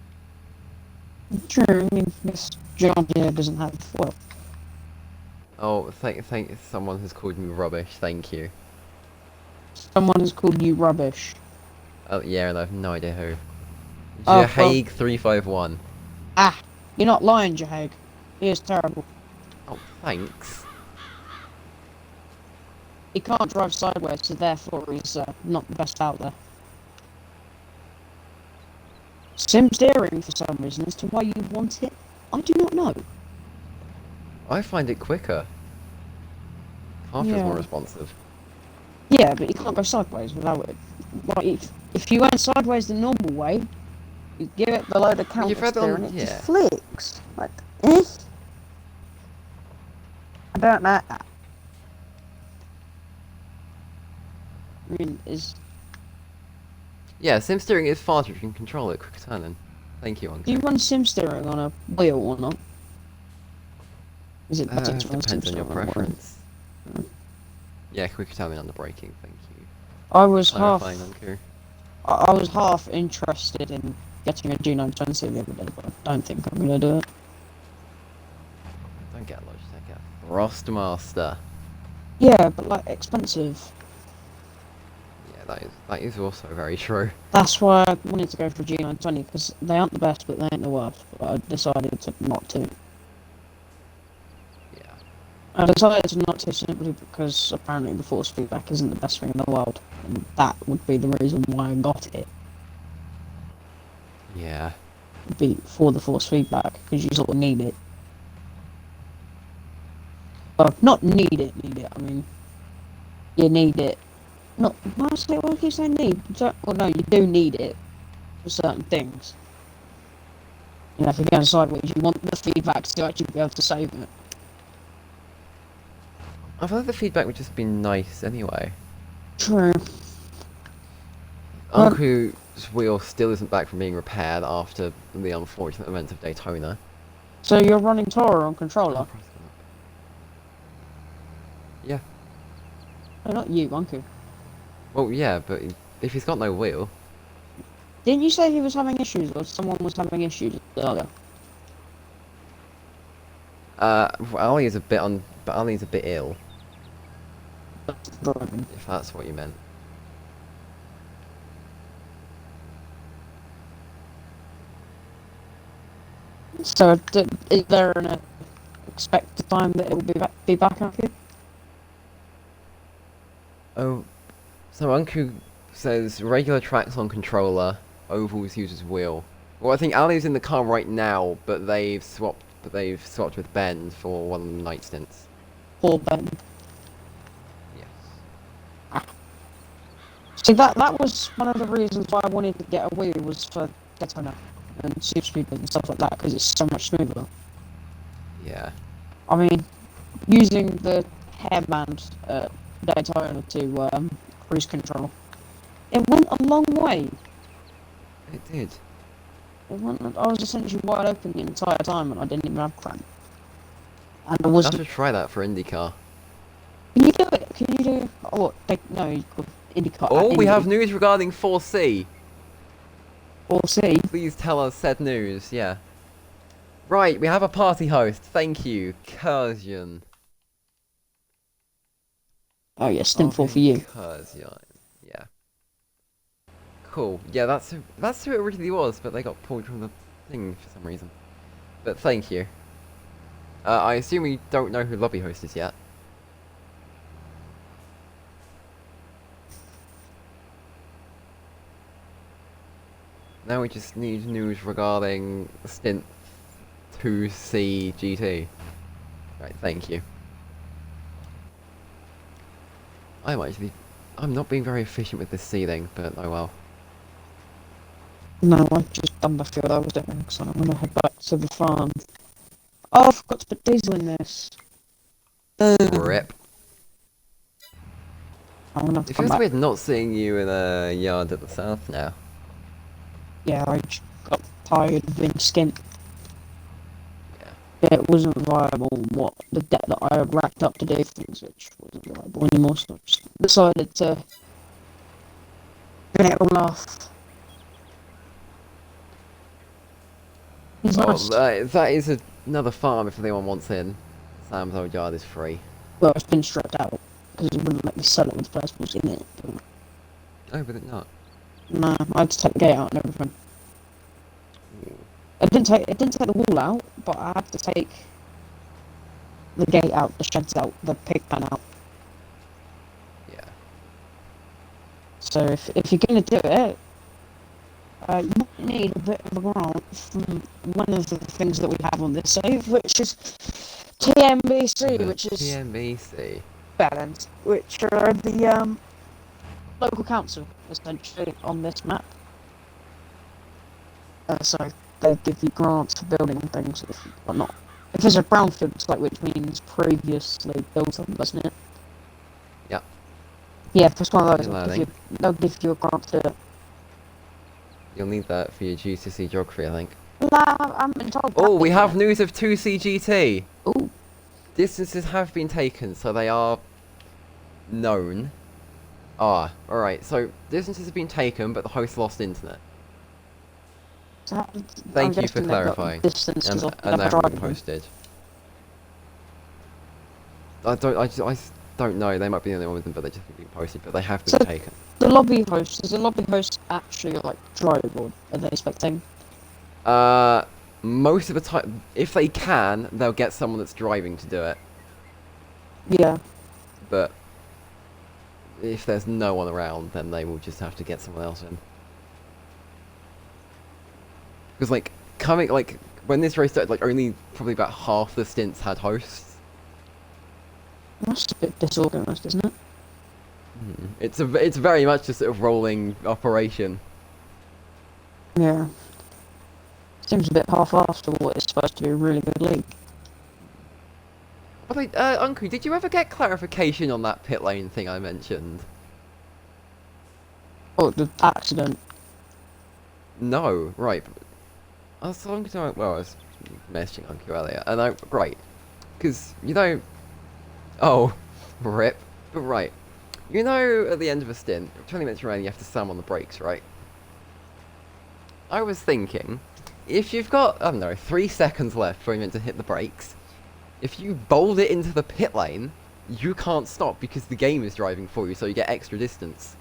True, I mean, this job here doesn't have, well, Oh, thank, someone has called me rubbish, thank you. someone has called you rubbish. Oh, yeah, and I have no idea who. Oh, well. Jahag351. Ah, you're not lying, Jahag. He is terrible. Oh, thanks. He can't drive sideways, so therefore he's not the best out there. Sim steering for some reason. As to why you want it, I do not know. I find it quicker. Half is more Yeah. responsive. Yeah, but you can't go sideways without it. Like, if you went sideways the normal way, you give it the load of counter you've read steer on- and it yeah. just flicks. Like, eh? I don't know. I mean, Yeah, sim steering is faster if you can control it, quicker turning. Thank you, do Uncle. you run sim steering on a wheel or not? Is it better to run sim Depends on your steering on a wheel? preference. Yeah, quicker turning under braking, thank you. I was half. Clarifying, Uncle. I was half interested in getting a G920 the other day, but I don't think I'm gonna do it. Don't get a Logitech, get a Thrustmaster. Yeah, but like expensive. Yeah, that is also very true. That's why I wanted to go for G920 because they aren't the best, but they ain't the worst. But I decided to not to. Yeah. I decided to not to simply because apparently the force feedback isn't the best thing in the world, and that would be the reason why I got it. Yeah. Be for the force feedback because you sort of need it. Well, not need it. I mean, you need it. Not. Why say? Why do you say need? Well, no, you do need it for certain things. You know, if you're going sideways, you want the feedback to actually be able to save it. I feel like the feedback would just be nice anyway. True. Uncle's wheel still isn't back from being repaired after the unfortunate events of Daytona. So you're running TORA on controller? Yeah. No, not you, Uncle. Well, yeah, but if he's got no wheel... Didn't you say he was having issues, or someone was having issues earlier? Ali is a bit but Ali's a bit ill, Driving. if that's what you meant. So, is there an expected time that it will be back, Uncle? Oh, so Uncle says regular tracks on controller, ovals uses wheel. Well, I think Ali's in the car right now, but they've swapped with Ben for one of the night stints. Or Ben? Yes. See, that was one of the reasons why I wanted to get a wheel was for Daytona and Super Speed and stuff like that, because it's so much smoother. Yeah. I mean, using the hairband at Daytona to cruise control, it went a long way. It did. I was essentially wide open the entire time and I didn't even have cramp. And I was. I should try that for IndyCar. Can you do it? Can you do? Oh, no, you could IndyCar. Oh, we have news regarding 4C. 4C. Please tell us said news. Yeah. Right, we have a party host. Thank you, Cursion. Oh yeah, Stint 4 for you. Cursion. Yeah. Cool. Yeah, that's who it originally was, but they got pulled from the thing for some reason. But thank you. I assume we don't know who lobby host is yet. Now we just need news regarding Stint 2C GT. Right, thank you. I'm not being very efficient with this seating, but oh well. No, I just done the field I was doing, so I'm gonna head back to the farm. Oh, I forgot to put diesel in this. Rip. I'm gonna have to It come feels back. weird not seeing you in a yard at the south now. Yeah, I just got tired of being skint. Yeah. It wasn't viable what the debt that I had racked up to do things, which wasn't viable anymore, so I just decided to get it all off. He's Well, nice. that is another farm if anyone wants in. Sam's old yard is free. Well, it's been stripped out because it wouldn't let me sell it with the first was in it. But Oh, but it not. no, I had to take the gate out and everything. Ooh. It didn't take the wall out, but I had to take the gate out, the sheds out, the pig pen out. Yeah. So if you're gonna do it, you might need a bit of a grant from one of the things that we have on this save, which is TMBC, which is TMBC. balance, which are the local council essentially on this map. So they give you grants for building things, but not. If it's a brownfield site, which means previously built on, doesn't it? Yeah. Yeah, if it's one of those, they'll give you a grant to do it. You'll need that for your GCSE geography, I think. Nah, I haven't been told. Oh, we have news of 2CGT. Ooh. Distances have been taken, so they are known. Ah, alright, so distances have been taken, but the host lost internet. So Thank you for clarifying. And they haven't been posted. don't know. They might be the only one with them, but they just haven't been posted. But they have been So taken. the lobby host, is the lobby host actually like drive, or are they expecting? Most of the time, if they can, they'll get someone that's driving to do it. Yeah. But if there's no one around, then they will just have to get someone else in. Because like when this race started, like only probably about half the stints had hosts. That's a bit disorganized, isn't it? It's very much just sort of rolling operation. Yeah. Seems a bit half-assed for what is supposed to be a really good league. But like, Uncle, did you ever get clarification on that pit lane thing I mentioned? Oh, the accident. No, right. I was talking to well, I was messaging Uncle earlier, and right, because oh, rip, but right, at the end of a stint, 20 minutes remaining, you have to slam on the brakes, right? I was thinking, if you've got, I don't know, 3 seconds left before you're meant to hit the brakes, if you bolt it into the pit lane, you can't stop because the game is driving for you, so you get extra distance.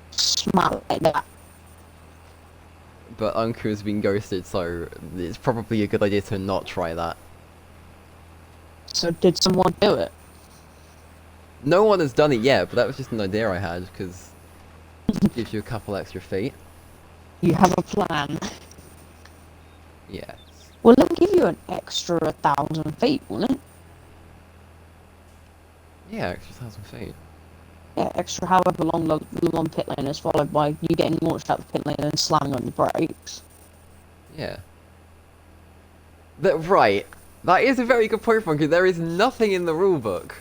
Smart like that. But Uncle has been ghosted, so it's probably a good idea to not try that. So did someone do it? No one has done it yet, but that was just an idea I had, because it gives you a couple extra feet. You have a plan. Yes. Well, it'll give you an extra 1,000 feet, won't it? Yeah, extra 1,000 feet. Yeah, extra however long the long pit lane is, followed by you getting launched out the pit lane and slamming on your brakes. Yeah. Right. That is a very good point, Funky. There is nothing in the rulebook.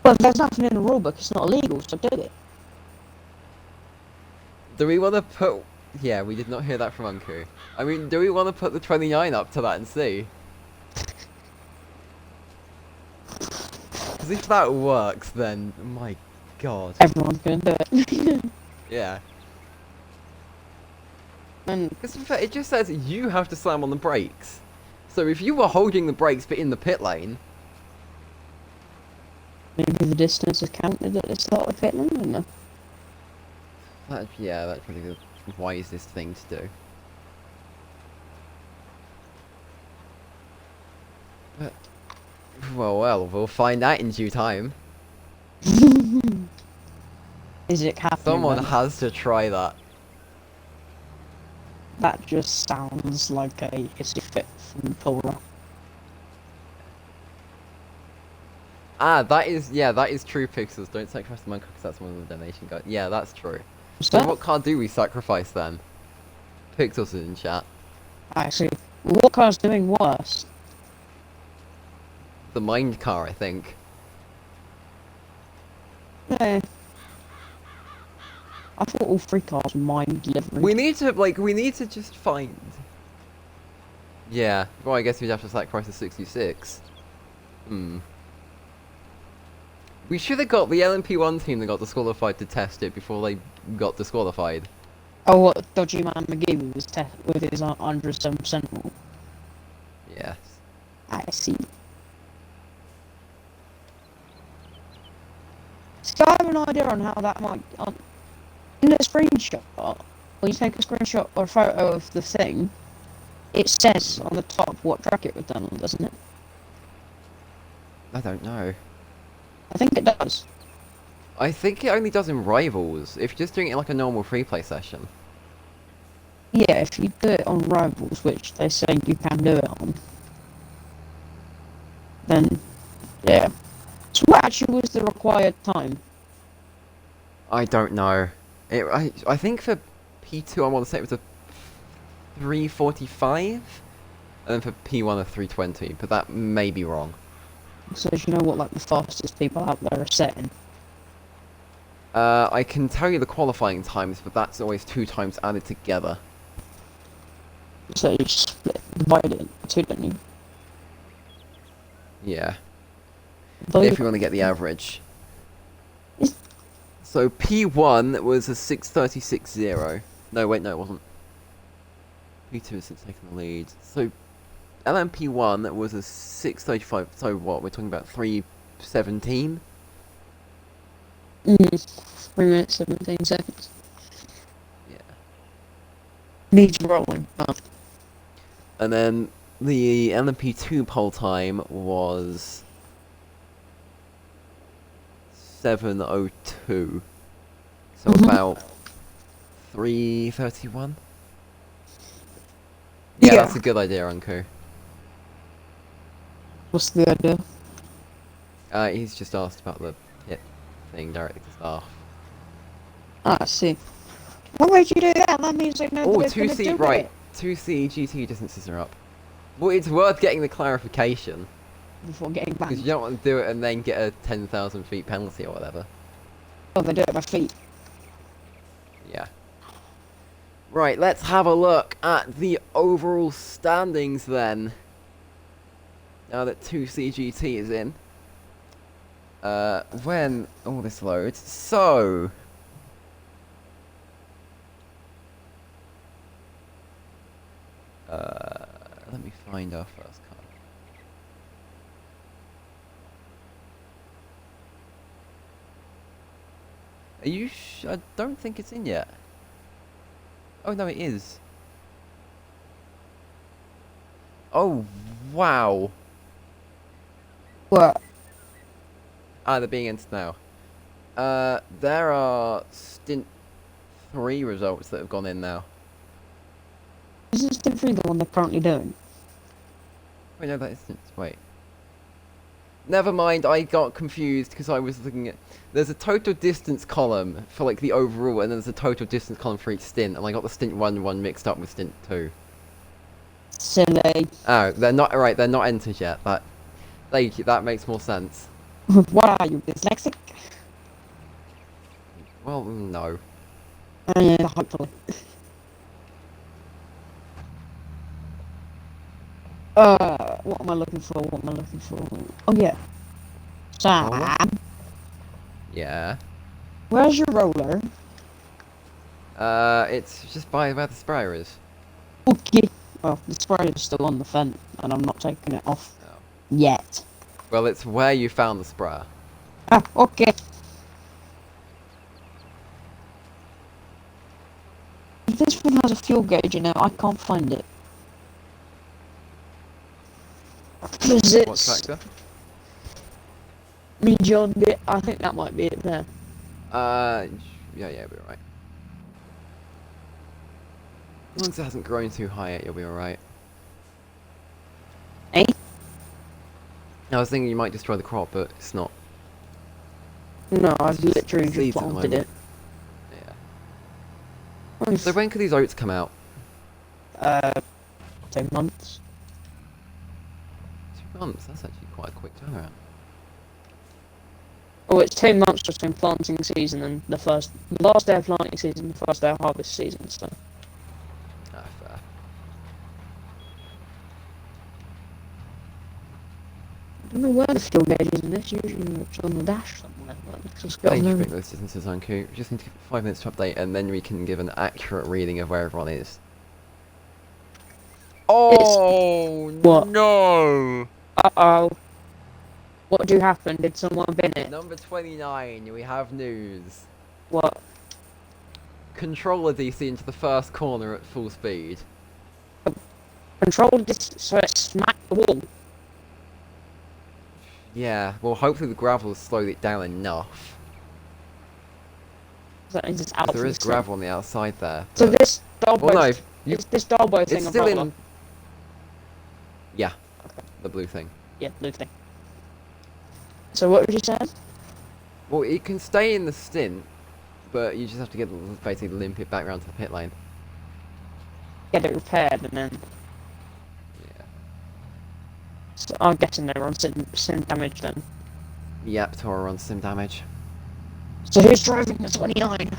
Well, if there's nothing in the rulebook, it's not illegal, so do it. Do we want to put... Yeah, we did not hear that from Uncle. I mean, do we want to put the 29 up to that and see? Because if that works, then... My god. Everyone's gonna do it. Yeah. And Because it just says you have to slam on the brakes. So if you were holding the brakes but in the pit lane... maybe the distance is counted at the start of the pit lane, I don't know. Yeah, that's probably the wisest thing to do. But... Well, we'll find out in due time. Is it happening? Someone then? has to try that. That just sounds like a hissy fit from TORA. That is true, Pixels. Don't sacrifice the monk because that's one of the donation guys. Yeah, that's true. So, So what card do we sacrifice then? Pixels is in chat. actually, what car's doing worse? The mind car, I think. Eh. I thought all 3 cars were mine delivery. We need to just find... Yeah, well I guess we'd have to sacrifice the 66. We should have got the LMP1 team that got disqualified to test it before they got disqualified. Oh, what Dodgy Man McGee with his 107% rule. Yes. I see. So I have an idea on how that might... in the screenshot, when you take a screenshot or a photo of the thing, it says on the top what track it was done on, doesn't it? I don't know. I think it does. I think it only does in Rivals, if you're just doing it like a normal free play session. Yeah, if you do it on Rivals, which they say you can do it on, then, yeah. So what actually was the required time? I don't know. I think for P2 I want to say it was a 3:45, and then for P1 a 3:20, but that may be wrong. So do you know what like the fastest people out there are setting? I can tell you the qualifying times, but that's always 2 times added together. So you just divide it into 2, don't you? Yeah. Though If you want to get the average. So P1 was a 6:36.0. No, wait, no, it wasn't. P2 is taking the lead. So LMP1 was a 6:35. So what? We're talking about 3:17. Mm. 3 minutes, 17 seconds. Yeah. Needs rolling. Oh. And then the LMP2 poll time was 7:02. So about 3:31. Yeah, that's a good idea, Uncle. What's the idea? He's just asked about the pit thing directly to staff. Ah, I see. Why would you do that? That means they know Oh, they're gonna do right. it. 2C GT distances are up. Well, it's worth getting the clarification. Before getting Because you banned. don't want to do it and then get a 10,000 feet penalty or whatever. Oh, they do it by feet. Yeah. Right, let's have a look at the overall standings then. Now that 2CGT is in. When all this loads. So... let me find our first car. Are you I don't think it's in yet. Oh, no, it is. Oh, wow. What? Ah, they're being entered now. There are Stint 3 results that have gone in now. Isn't Stint 3 the one they're currently doing? Wait, no, that is Stint. Wait. Never mind, I got confused because I was looking at... There's a total distance column for, like, the overall, and then there's a total distance column for each stint, and I got the Stint 1 mixed up with Stint 2. Silly. Oh, they're not... Right, they're not entered yet, but... Thank you, that makes more sense. What are you, dyslexic? Well, no. Yeah, hopefully. What am I looking for? What am I looking for? Oh, yeah. Sam, Yeah. where's your roller? It's just by where the sprayer is. Okay. Well, the spray is still on the fence, and I'm not taking it off Oh. yet. Well, it's where you found the sprayer. Ah, okay. If this one has a fuel gauge in it, I can't find it. Because What it's tractor? medium bit. I think that might be it there. Yeah, we're right. As long as it hasn't grown too high yet, you'll be alright. Eh? I was thinking you might destroy the crop, but it's not. No, I've just literally just seeds at the planted it. Yeah. Oh, So when could these oats come out? 2 months. 2 months? That's actually quite a quick turnaround. Oh, it's 2 months between planting season and the last day of planting season, the first day of harvest season. So Ah, fair. I don't know where the fuel gauge is in this. Usually it's on the dash somewhere. But it's just got Thank you no... for those distances, Anku. We just need to give it 5 minutes to update, and then we can give an accurate reading of where everyone is. Oh, What? no! Uh-oh. What do happen? Did someone bin it? Number 29, we have news. What? Controller DC into the first corner at full speed. Control this so it smacked the wall. Yeah, well, hopefully the gravel has slowed it down enough. So that means it's out. There is gravel on the outside there. So this Dalbo, Well, no, it's this Dalbo thing. it's on still roller. in. Yeah, the blue thing. Yeah, blue thing. So what would you say? Well, it can stay in the stint, but you just have to basically limp it back around to the pit lane. Get it repaired and then. Yeah. So I'm guessing they're on sim damage then. Yep, TORA on sim damage. So who's driving the 29?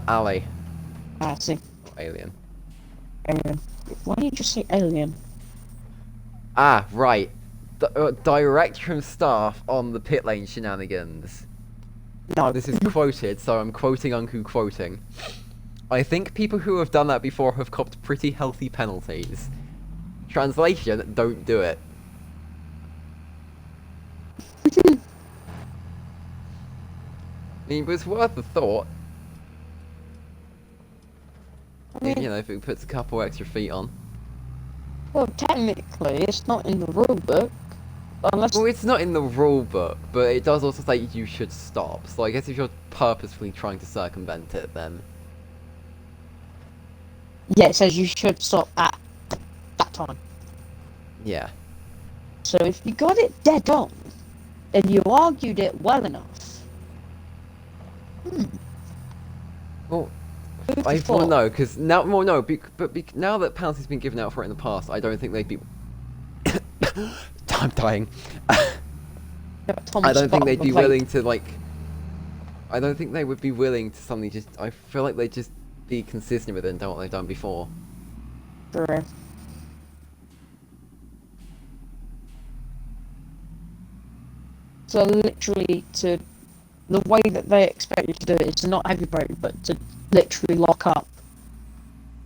Ali. Ah, I see. Or Alien. Alien. Why did you just say alien? Ah, right. Direct from staff on the pit lane shenanigans. No. This is quoted, so I'm quoting Unku quoting. I think people who have done that before have copped pretty healthy penalties. Translation, don't do it. I mean, but it's worth a thought. I mean, You know, if it puts a couple extra feet on. well, technically, it's not in the rule book, unless Well, it's not in the rule book, but it does also say you should stop. So I guess if you're purposefully trying to circumvent it, then yeah, it says you should stop at that time. yeah. So if you got it dead on, and you argued it well enough, Well, food for well, thought. no, because now, well, no, now that penalty's been given out for it in the past, I don't think they'd be. I'm dying. I don't think they'd be willing to like. I don't think they would be willing to suddenly just. I feel like they'd just be consistent with it and do what they've done before. Sure. So literally, to the way that they expect you to do it is to not heavy brake, but to literally lock up.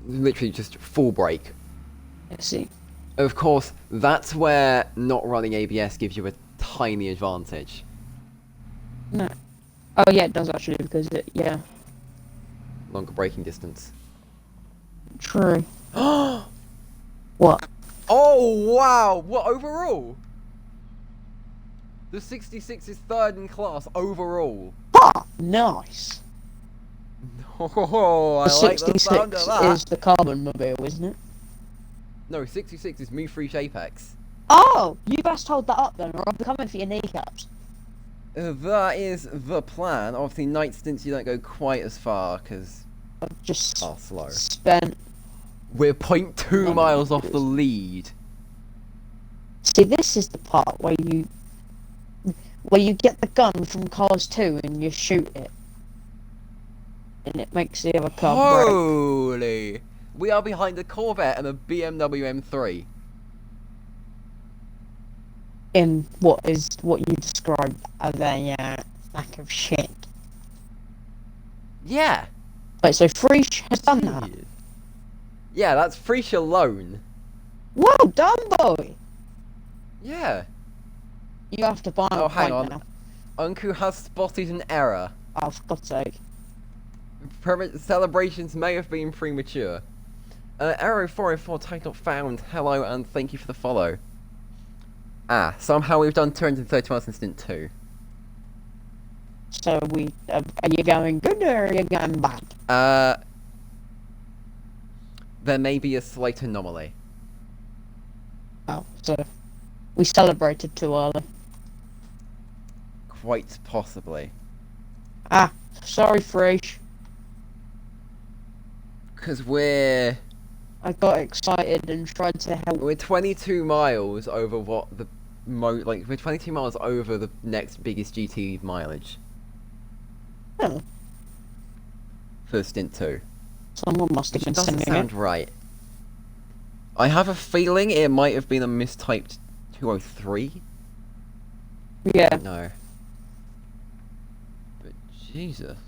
Literally just full brake. Let's see. Of course, that's where not running ABS gives you a tiny advantage. No. Oh yeah, it does actually, because yeah. Longer braking distance. True. What? Oh wow! What overall? The 66 is third in class overall. Ah, nice. Oh, I The like the 66 sound of that. is the carbon mobile, isn't it? No, 66 is Move Fresh Apex. Oh, you best hold that up then, or I'll be coming for your kneecaps. That is the plan. Obviously, night stints you don't go quite as far because I've just are slow. spent. We're 0.2 miles off the lead. See, this is the part where you get the gun from Cars 2 and you shoot it, and it makes the other car break. Holy! We are behind a Corvette and a BMW M3. In what you describe as a sack of shit. Yeah. Wait, so Fresh has done that? Yeah, that's Fresh alone. Well done, boy! Yeah. You have to buy him Oh, a hang pint on. now. Uncle has spotted an error. Oh, for God's sake. Celebrations may have been premature. Arrow404 title found. Hello and thank you for the follow. Ah, somehow we've done 230 miles in Stint 2. So are you going good or are you going bad? There may be a slight anomaly. Oh, so we celebrated too early. Quite possibly. Ah, sorry, Fresh. Because we're I got excited and tried to help. 22 miles over what the we're 22 miles over the next biggest GT mileage Oh, for Stint 2. someone must have Which been doesn't singing sound it. right. I have a feeling it might have been a mistyped 203. Yeah. No. But Jesus.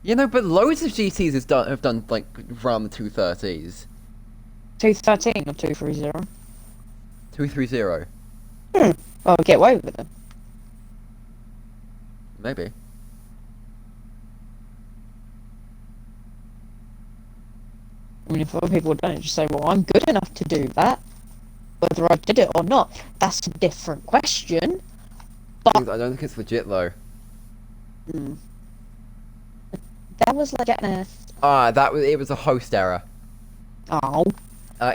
You know, but loads of GTs have done like around the 230s. 213 or 230. 230. Oh, get away with it. Maybe. I mean, if other people don't, just say, well, I'm good enough to do that. Whether I did it or not, that's a different question. I don't think it's legit though. That was legit. Ah, it was a host error. Oh.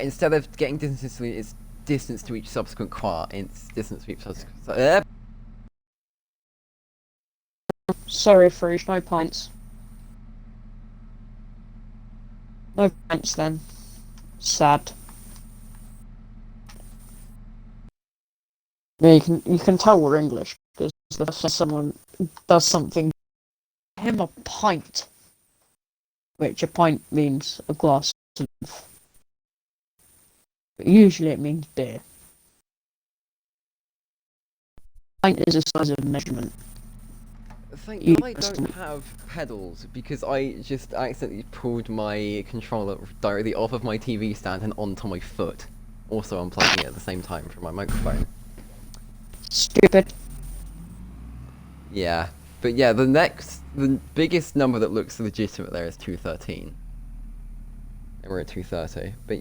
Instead of getting it's distance to each subsequent car, it's distance to each subsequent. Sorry, Fruge, no pints. No pints then. Sad. Yeah, you can tell we're English because if someone does something, him a pint, which a pint means a glass of. But usually it means beer. Pint is a size of measurement. Thank You God I don't have pedals, because I just accidentally pulled my controller directly off of my TV stand and onto my foot. Also unplugging it at the same time from my microphone. stupid. Yeah. But yeah, the biggest number that looks legitimate there is 213. And we're at 230. But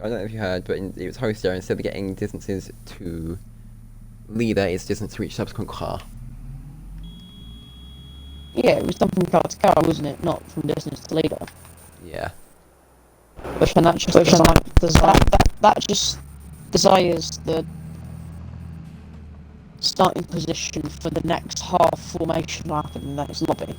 I don't know if you heard, but it was host error. Instead of getting distances to leader, it's distance to each subsequent car. Yeah, it was done from car to car, wasn't it? Not from distance to leader. Yeah. Which and that just that just desires the starting position for the next half formation to happen in the next lobby.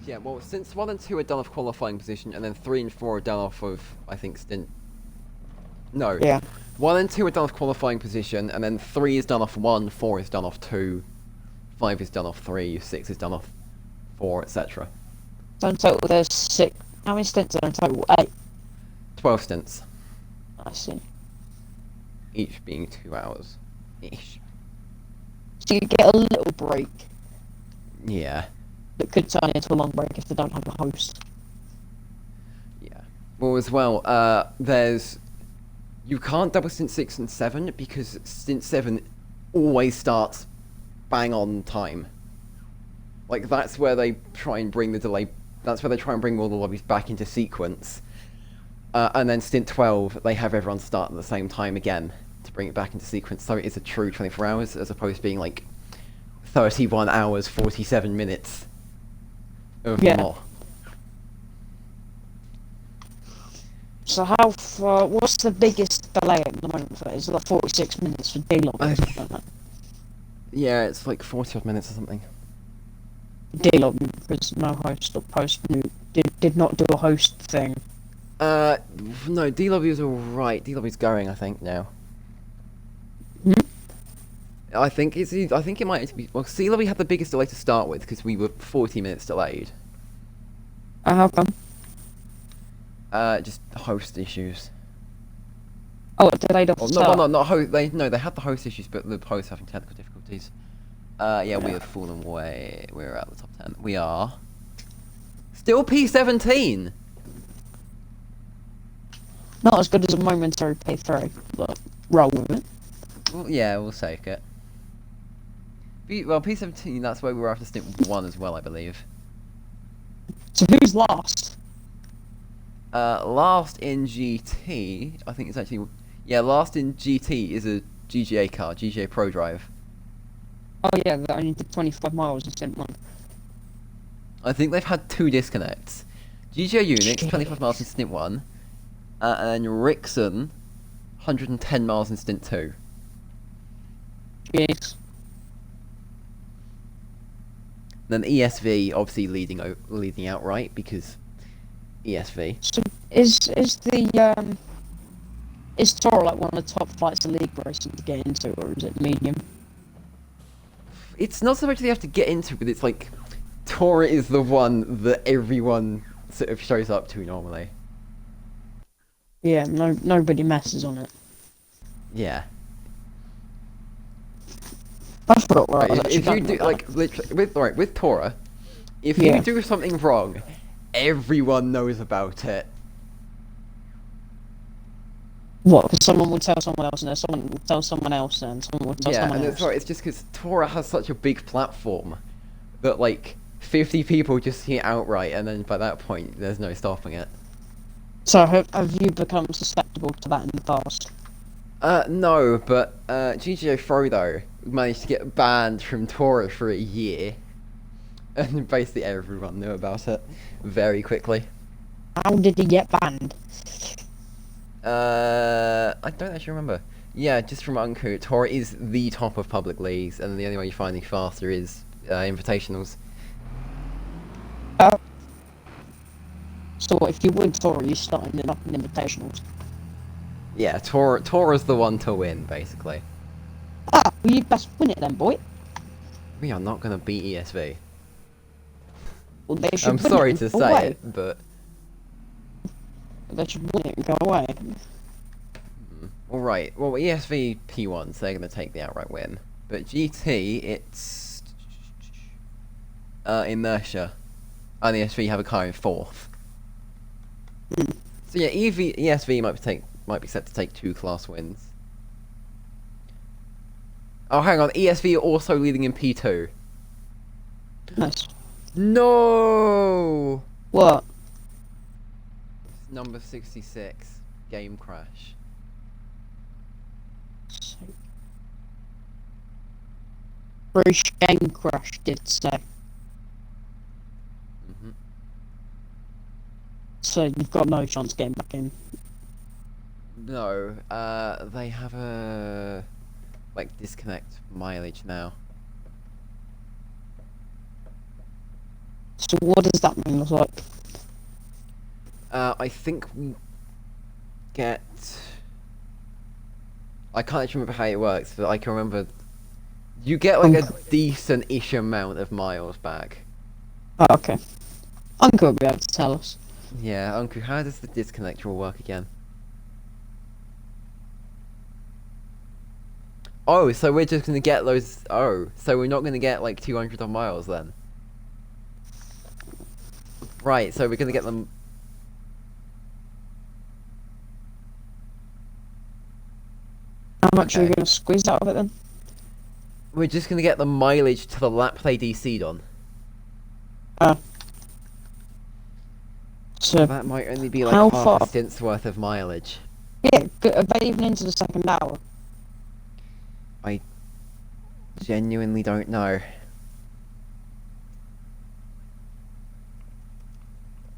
Yeah, well, since 1 and 2 are done off qualifying position, and then 3 and 4 are done off of, I think, Stint. No. Yeah. 1 and 2 are done off qualifying position, and then 3 is done off 1, 4 is done off 2, 5 is done off 3, 6 is done off 4, etc. So in total, there's 6. How many stints are there in total? 8. 12 stints, I see. each being 2 hours. Ish. So you get a little break Yeah. that could turn into a long break if they don't have a host. Yeah. Well, as well, there's... You can't double stint 6 and 7, because stint 7 always starts bang on time. Like, that's where they try and bring the delay... That's where they try and bring all the lobbies back into sequence. And then stint 12, they have everyone start at the same time again to bring it back into sequence. So it is a true 24 hours, as opposed to being, like, 31 hours, 47 minutes of more. So how far? What's the biggest delay at the moment for it? Is it like 46 minutes for D-Log or something like that? Yeah, it's like 40 odd minutes or something. D-Log, because no host or post did not do a host thing. No, D-Lobby is alright. D-Lobby's going, I think, now. Hmm? I think it might be... Well, C-Lobby had the biggest delay to start with, because we were 40 minutes delayed. How come? Just host issues. Oh, it delayed off the start. No, not host. They had the host issues, but the host having technical difficulties. Yeah, we have fallen way. We're out of the top 10. We are still P17. Not as good as a momentary P3, but roll with it. Well, yeah, we'll take it. Well, P17. That's where we were after stint 1 as well, I believe. So who's last? Last in GT, I think it's actually... Yeah, last in GT is a GGA car, GGA Pro Drive. Oh yeah, that only did 25 miles in stint 1. I think they've had 2 disconnects. GGA Unix, 25 miles in stint 1, and Rixon, 110 miles in stint 2. Jeez. Then ESV, obviously leading outright, because ESV. So is TORA like one of the top flights of league racing to get into, or is it medium? It's not so much they have to get into, but it's like TORA is the one that everyone sort of shows up to normally. Yeah, nobody messes on it. Yeah. I forgot where I was Right, actually if you going do with that. like literally with TORA, if Yeah. you do something wrong, everyone knows about it. What? Because someone would tell someone else, and then someone would tell someone else, and someone would tell Yeah, someone and else. it's right. It's just because TORA has such a big platform that like 50 people just see it outright, and then by that point, there's no stopping it. So have you become susceptible to that in the past? No, but GGO Frodo managed to get banned from TORA for a year, and basically everyone knew about it very quickly. How did he get banned? I don't actually remember. Yeah, just from Unku, TORA is the top of public leagues, and the only way you're finding faster is invitationals. So if you win TORA, you start ending up in invitationals. Yeah, TORA's the one to win, basically. Ah, well you best win it then, boy. We are not going to beat ESV. Well, they should I'm win sorry it to and go say away. it, but... They should win it and go away. Alright, well, ESV P1, so they're going to take the outright win. But GT, it's inertia. And ESV you have a car in fourth. So yeah, ESV might be set to take 2 class wins. Oh, hang on, ESV are also leading in P2. Nice. No! What? Number 66, game crash. British game crash did say. Mhm. So you've got no chance getting back in. No, they have a like disconnect mileage now. So what does that mean? Like, I think we get. I can't actually remember how it works, but I can remember. You get like a decent-ish amount of miles back. oh, okay. Uncle will be able to tell us. Yeah, Uncle, how does the disconnect rule work again? Oh, so we're just gonna get those. Oh, so we're not gonna get like 200 odd miles then. Right, so we're gonna get them. How much are you Okay. going to squeeze out of it then? We're just gonna get the mileage to the lap they DC'd on. So That might only be like how half far? a stint's worth of mileage. Yeah, are they even into the second hour? I genuinely don't know.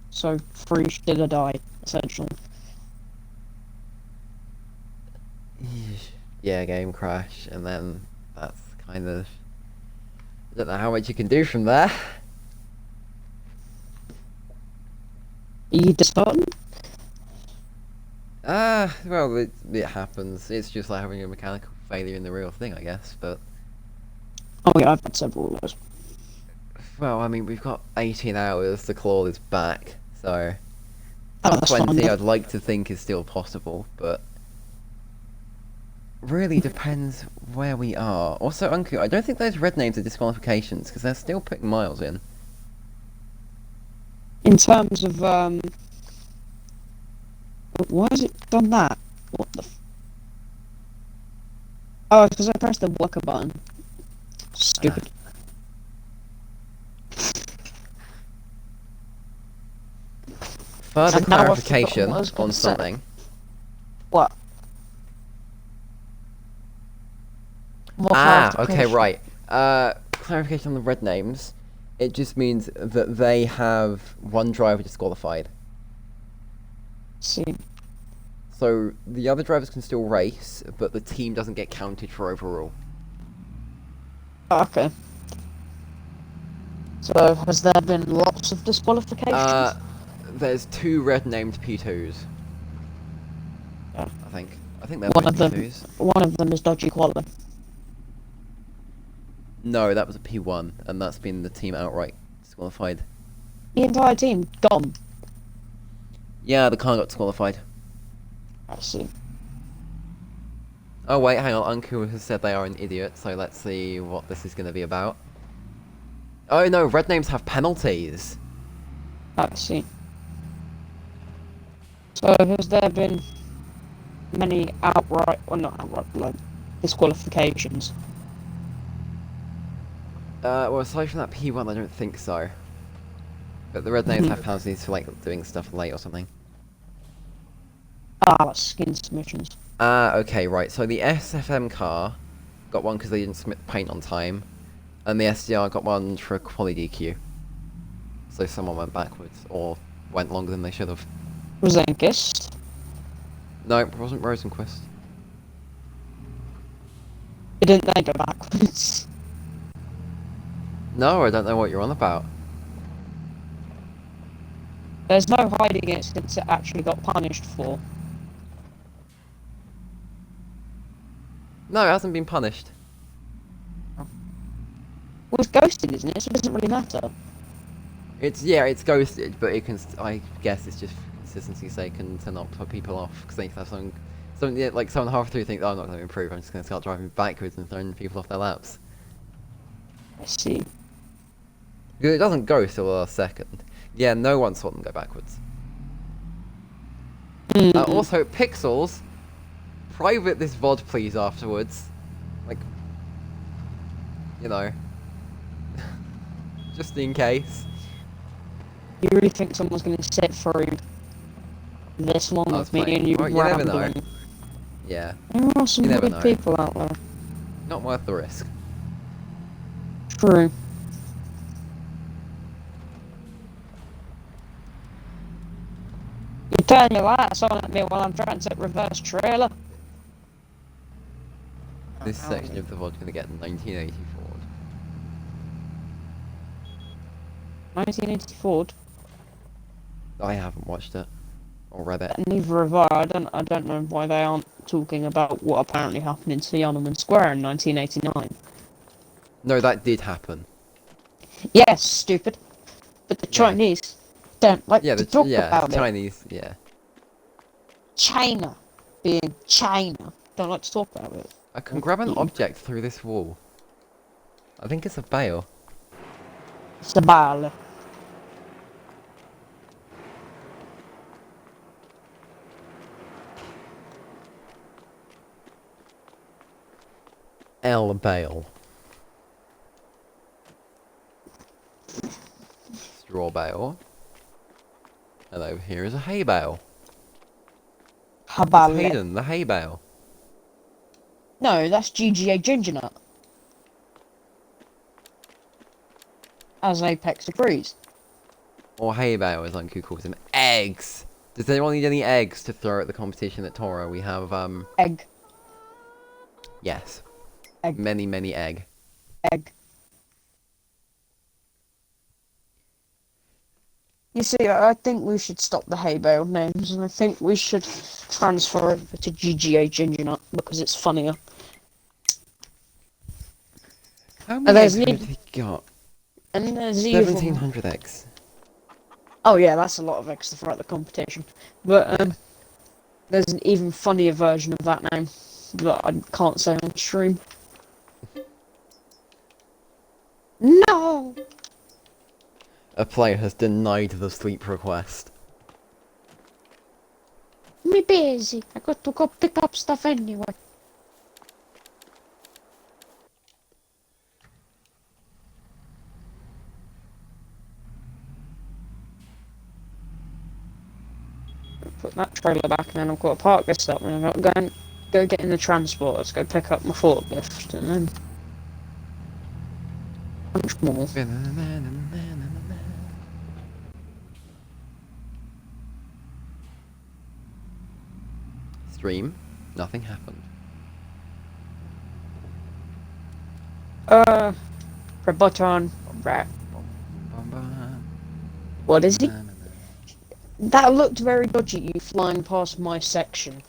So free did or die, essentially. Yeah, game crash, and then that's kind of. I don't know how much you can do from there. Are you disheartened? Well, it happens. It's just like having a mechanical failure in the real thing, I guess. But Oh yeah, I've had several of those. well, I mean, we've got 18 hours to claw this back, so Oh, that's 20 fine. I'd like to think is still possible, but really depends where we are. Also, Uncle, I don't think those red names are disqualifications because they're still putting miles in. In terms of why has it done that? What the? Oh, it's because I pressed the worker button. Stupid. Further And now I've forgotten clarification what I was gonna on say. something. What? More Okay, clarification. right. Clarification on the red names. It just means that they have one driver disqualified. See. So the other drivers can still race, but the team doesn't get counted for overall. Okay. So has there been lots of disqualifications? There's 2 red named P2s. Yeah. I think. I think they're One both of them. P2s. One of them is dodgy quality. No, that was a P1, and that's been the team outright disqualified. The entire team gone. Yeah, the car got disqualified. I see. Oh wait, hang on, Uncle has said they are an idiot, so let's see what this is going to be about. Oh no, red names have penalties! I see. So has there been many outright, or not outright, like disqualifications? Well, aside from that P1, I don't think so. But the red names have penalties for, like, doing stuff late or something. Ah, that's skin submissions. Okay, right, so the SFM car got one because they didn't submit the paint on time, and the SDR got one for a quality DQ. So someone went backwards, or went longer than they should have. Was that Gist? No, it wasn't Rosenquist. Didn't they go backwards? No, I don't know what you're on about. There's no hiding it since it actually got punished for. No, it hasn't been punished. Well, it's ghosted, isn't it? So it doesn't really matter. It's ghosted, but it can. I guess it's just for consistency's sake and to not put people off because they have Yeah, like someone halfway through thinks, oh, I'm not going to improve. I'm just going to start driving backwards and throwing people off their laps. I see. Because it doesn't go till the last second. Yeah, no one saw them go backwards. Also, Pixels, private this VOD please afterwards. Like, you know, just in case. You really think someone's going to sit through this long Oh, with it's me fine. and you Well, you never know. rambling? Yeah, There are some You never good know. people out there. not worth the risk. True. You turn your lights on at me while I'm trying to reverse trailer. This section of the VOD gonna get 1984. 1984. I haven't watched it or read it. Neither have I. I don't know why they aren't talking about what apparently happened in Tiananmen Square in 1989. No, that did happen. Yes, stupid. But the Yeah. Chinese don't like Yeah, to talk about it. Chinese. Yeah. China, being China, don't like to talk about it. I can grab an object through this wall. I think it's a bale. It's a ball. L bale. Straw bale. And over here is a hay bale. Habale. Hayden, the hay bale. No, that's GGA Ginger Nut. As Apex agrees. Or hay bale, as Uncle calls them. Eggs! Does anyone need any eggs to throw at the competition at TORA? We have, Egg. yes. Egg. Many egg. Egg. You see, I think we should stop the hay bale names, and I think we should transfer it to GGA Ginger Nut because it's funnier. How many there's eggs need- have we got? And there's even 1700 eggs. Oh yeah, that's a lot of eggs to throw at the competition. But there's an even funnier version of that name that I can't say on stream. No! A player has denied the sleep request. Me busy. I got to go pick up stuff anyway. Put that trailer back and then I've got to park this up and I've got to go get in the transport. Let's go pick up my forklift and then much more. Stream. Nothing happened. Red button. Right. What is he? That looked very dodgy, you flying past my section.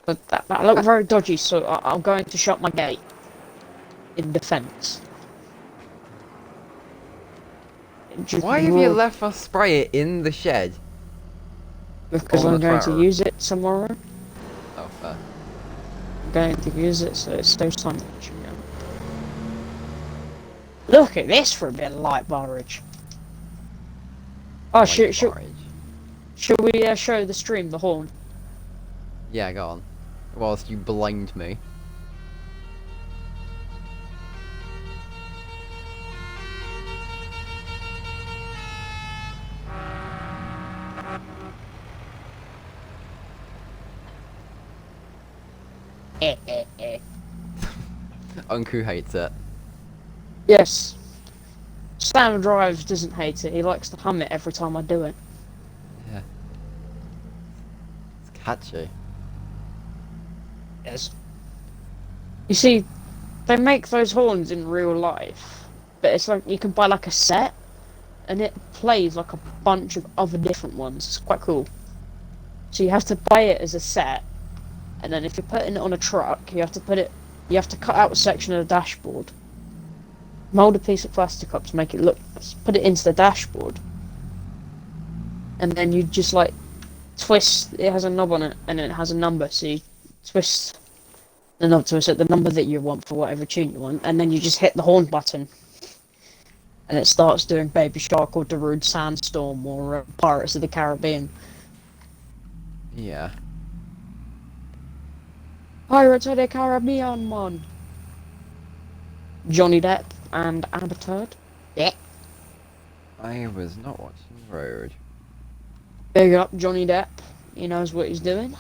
But that looked very dodgy, so I'm going to shut my gate. In defence. Why have you left us spray it in the shed? Because on I'm the going to tower? use it tomorrow. Oh, fair. I'm going to use it, so it saves time. Look at this for a bit of light barrage. Oh, Like should porridge. we show the stream the horn? Yeah, go on. Whilst you blind me. Uncle hates it. Yes. SamDrives doesn't hate it. He likes to hum it every time I do it. Yeah. It's catchy. Yes. You see, they make those horns in real life, but it's like you can buy like a set, and it plays like a bunch of other different ones. It's quite cool. So you have to buy it as a set, and then if you're putting it on a truck, you have to cut out a section of the dashboard, mold a piece of plastic up to make it look, put it into the dashboard, and then you just like twist. It has a knob on it, and it has a number. So you twist the knob to set the number that you want for whatever tune you want, and then you just hit the horn button, and it starts doing Baby Shark or Darude Sandstorm or Pirates of the Caribbean. Yeah. Pirates of the Caribbean, man. Johnny Depp and Amber Turd. Yeah. I was not watching the road. Big up Johnny Depp. He knows what he's doing.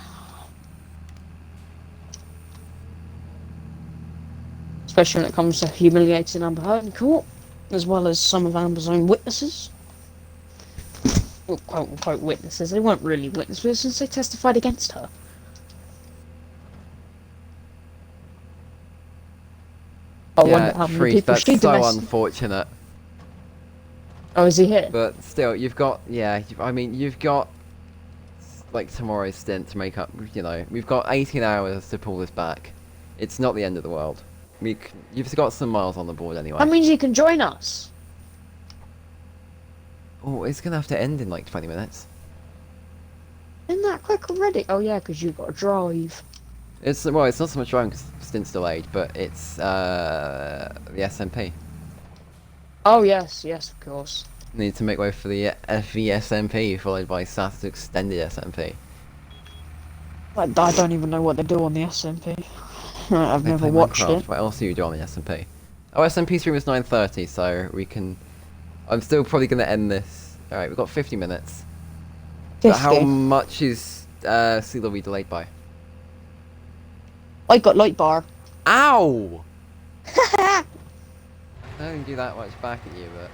Especially when it comes to humiliating Amber Heard in court, as well as some of Amber's own witnesses. Well, quote unquote witnesses. They weren't really witnesses since they testified against her. I wonder how many Freak, people that's she so domestic. unfortunate. Oh, is he here? But still, you've got, I mean, you've got, like, tomorrow's stint to make up, you know, we've got 18 hours to pull this back. It's not the end of the world. You've got some miles on the board anyway. That means you can join us. Oh, it's gonna have to end in, like, 20 minutes. Isn't that quick already? Oh yeah, because you've got to drive. Well, it's not so much driving because stint's delayed, but it's, the SMP. Oh yes, of course. Need to make way for the VSMP, followed by SAT's extended SMP. I don't even know what they do on the SMP. I've They never play watched Minecraft. it. What else do you do on the SMP? Oh, SMP stream is 9:30, so we can. I'm still probably gonna end this. All right, we've got 50 minutes. 50. But how much is Sea Lobby delayed by? I got light bar. Ow! I don't do that much back at you, but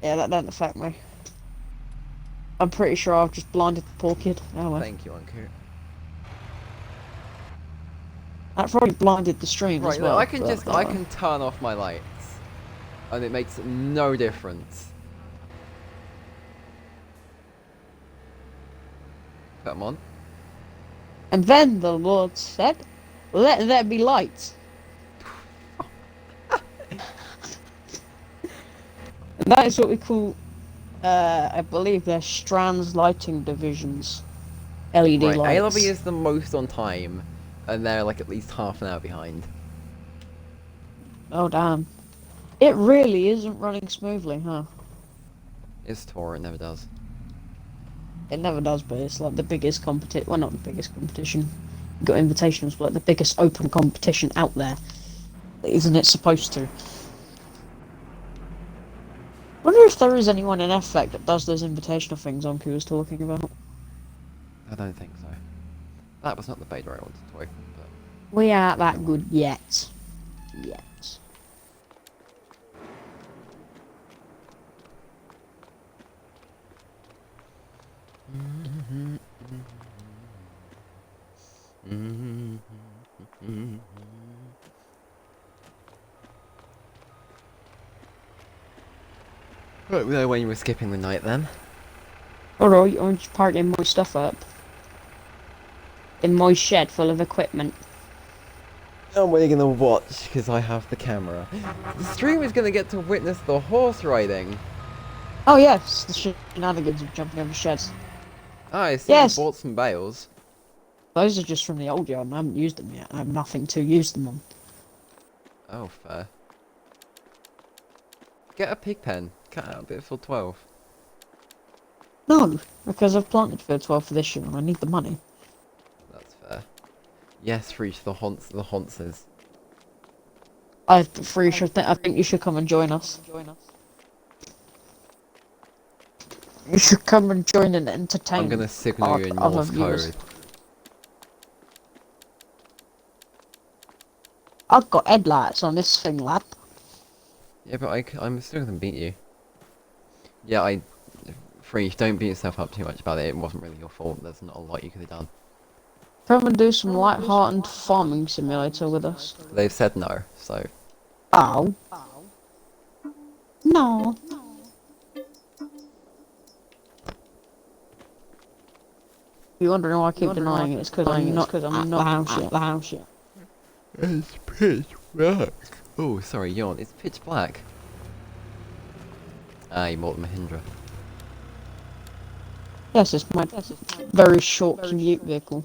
Yeah, that doesn't affect me. I'm pretty sure I've just blinded the poor kid. Oh well. thank you, Uncle. That probably blinded the stream Right, as well. look, I but, can turn off my lights, and it makes no difference. Come on. And then the Lord said, "Let there be light." And that is what we call, I believe they're Strands lighting divisions. LED Right, lights. A-Lobby is the most on time, and they're like at least half an hour behind. Oh damn. It really isn't running smoothly, huh? It's TORA, it never does. It never does, but it's like the biggest competition. Well, not the biggest competition. You've got invitationals, but like the biggest open competition out there. Isn't it supposed to? Wonder if there is anyone in Effect that does those invitational things Onku was talking about. I don't think so. That was not the beta I wanted to open, but... We aren't that good yet. Yet. Right, we know when you were skipping the night then. Alright, I'm just parking my stuff up. In my shed full of equipment. I'm really gonna watch, because I have the camera. The stream is gonna get to witness the horse riding. Oh yes, the shenanigans of jumping over sheds. Ah, I see Yes. you bought some bales. Those are just from the old yard and I haven't used them yet. I have nothing to use them on. Oh, fair. Get a pig pen. Cut out a bit for 12. No, because I've planted for 12 for this year and I need the money. That's fair. Yes, reach the haunces. I think you should come and join us. You should come and join and entertain. I'm gonna signal you in other Morse viewers. code. I've got headlights on this thing, lad. Yeah, but I'm still gonna beat you. Yeah, Freeze, don't beat yourself up too much about it. It wasn't really your fault. There's not a lot you could have done. Come and do some light-hearted farming simulator with us. They've said no, so... Oh. No. You're wondering why I keep denying it? It's because I'm not at the house yet. It's pitch black. Oh, sorry, yawn. It's pitch black. Ah, you bought the Mahindra. Yes, it's my very short commute vehicle.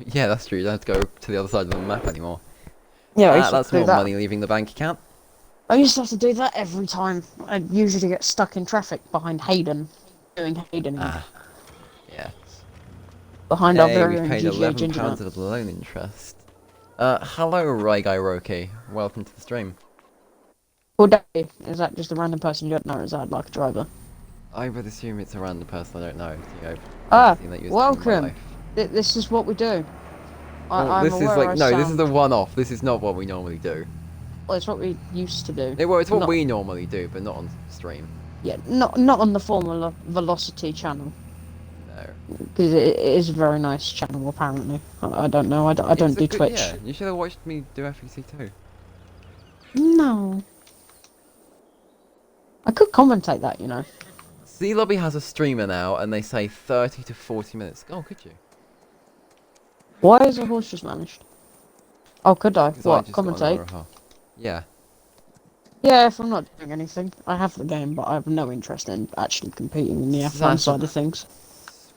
Yeah, that's true. You don't have to go to the other side of the map anymore. Yeah, I used to have That's to do more that. money leaving the bank account. I used to have to do that every time. I'd usually get stuck in traffic behind Hayden, doing Hayden Ah, yeah. behind our Hey, very we've own paid GTA £11 Ginger Nut. of loan interest. Hello, Raigai Roki. Welcome to the stream. Or Dave, is that just a random person you don't know, or is that like a driver? I would assume it's a random person I don't know. I've never Ah, seen that used in my welcome. life. This is what we do. Well, I'm this is aware like, I no, this is a sound... one-off. This is not what we normally do. Well, it's what we used to do. Well, it's what Not, we normally do, but not on stream. yeah, not on the Formula Velocity channel. No. Because it is a very nice channel, apparently. I don't know, I It's don't a do good, Twitch. yeah, you should have watched me do FEC too. No. I could commentate that, you know. C Lobby has a streamer now, and they say 30 to 40 minutes. Oh, could you? Why is a horse just vanished? Oh, could I? Because I What, just got an hour commentate? and a half. Yeah. Yeah, if I'm not doing anything. I have the game, but I have no interest in actually competing in the F1 side of things.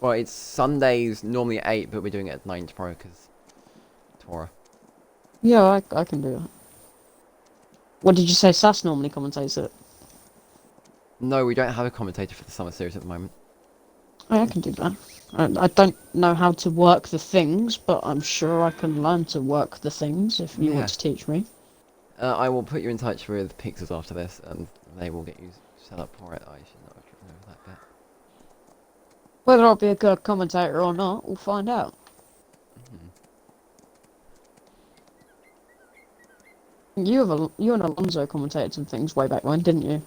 Well, it's Sundays, normally at 8, but we're doing it at 9 tomorrow, because TORA. Yeah, I can do that. What did you say? Sass normally commentates it. No, we don't have a commentator for the summer series at the moment. Oh, I can do that. I don't know how to work the things, but I'm sure I can learn to work the things if you Yeah. want to teach me. I will put you in touch with Pixels after this, and they will get you set up for it. I should not have know that bit. Whether I'll be a good commentator or not, we'll find out. You and Alonso commentated some things way back when, didn't you?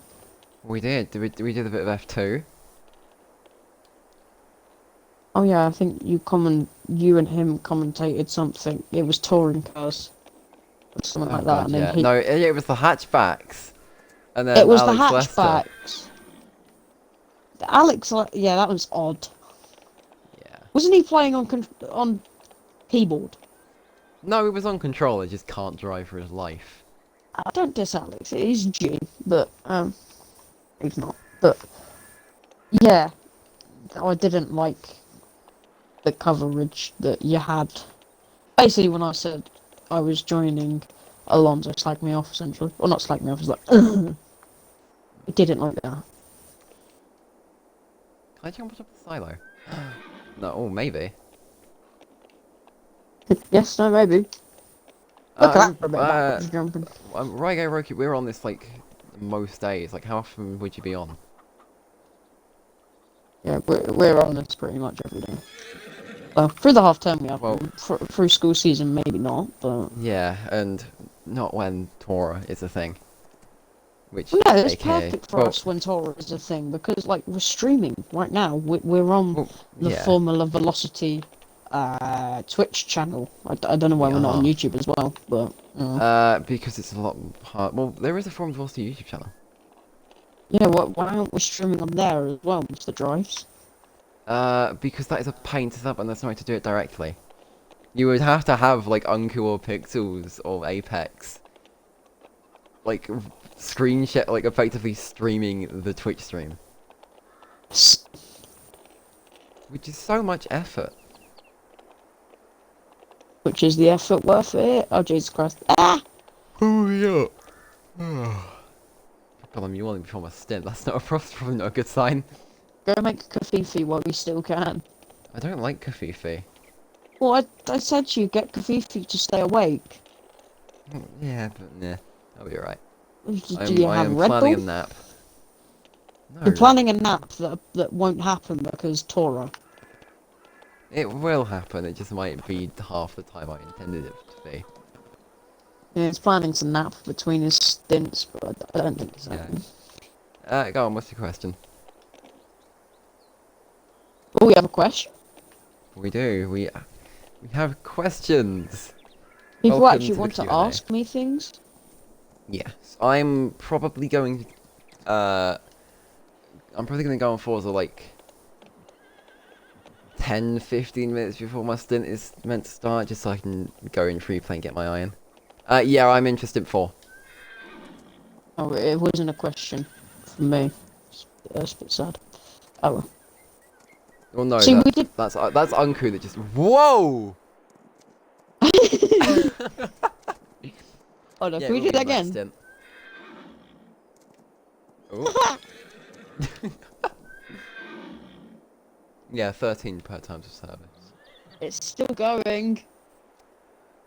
We did. We did a bit of F2. Oh yeah, I think you and him commentated something. It was touring cars, or something Oh like that, god, and yeah. then he. No, it was the hatchbacks. And It then was the Alex Lester. hatchbacks. Yeah, that was odd. Yeah. Wasn't he playing on keyboard? No, he was on control, he just can't drive for his life. I don't diss Alex. He's G, but he's not. But yeah, I didn't like the coverage that you had. Basically, when I said I was joining, Alonso slagged me off essentially, or not slagged me off. He's like, I didn't like that. Can I jump on top of the silo? No, oh, maybe. Yes, no, maybe. Look at that for a bit backwards jumping. Raigo Roki, we're on this, like, most days. Like, how often would you be on? Yeah, we're on this pretty much every day. Well, through the half term we have Well, through school season maybe not, but yeah, and not when TORA is a thing. Which, well, no, it's AKA, perfect for us when TORA is a thing because like we're streaming right now. We're on the yeah. Formula Velocity Twitch channel. I don't know why we're not on YouTube as well, but because it's a lot hard. Well, there is a Formula Velocity YouTube channel. yeah, why aren't we streaming on there as well, Mr. Drives? Because that is a pain to set up and there's no way to do it directly. You would have to have, like, Uncle or Pixels or Apex. Like, screen share, like, effectively streaming the Twitch stream. Which is so much effort. Which is the effort worth it? Oh, Jesus Christ. Ah! Hurry up! God, I'm yawning before my stint. That's probably not a good sign. Go make Kafifi while we still can. I don't like Kafifi. Well, I said to you, get Kafifi to stay awake. Yeah, but yeah, I'll be alright. Do you I have am Red planning a Bull? nap. No. You're planning a nap that won't happen because TORA. It will happen, it just might be half the time I intended it to be. Yeah, he's planning to nap between his stints, but I don't think it's happening. Go on, what's your question? Oh, we have a question. We do, we have questions! People Welcome actually to the want to Q&A. ask me things. Yes, I'm probably going to go on Forza like 10-15 minutes before my stint is meant to start, just so I can go in free play and get my iron. Yeah, I'm interested for. Oh, it wasn't a question from me. It's a bit sad. Oh well. Well, no, See, we did. that's Unku that just. Whoa! Oh no, Yeah, can it we will do be that a nice again? stint. Oh. Yeah, 13 per times of service. It's still going.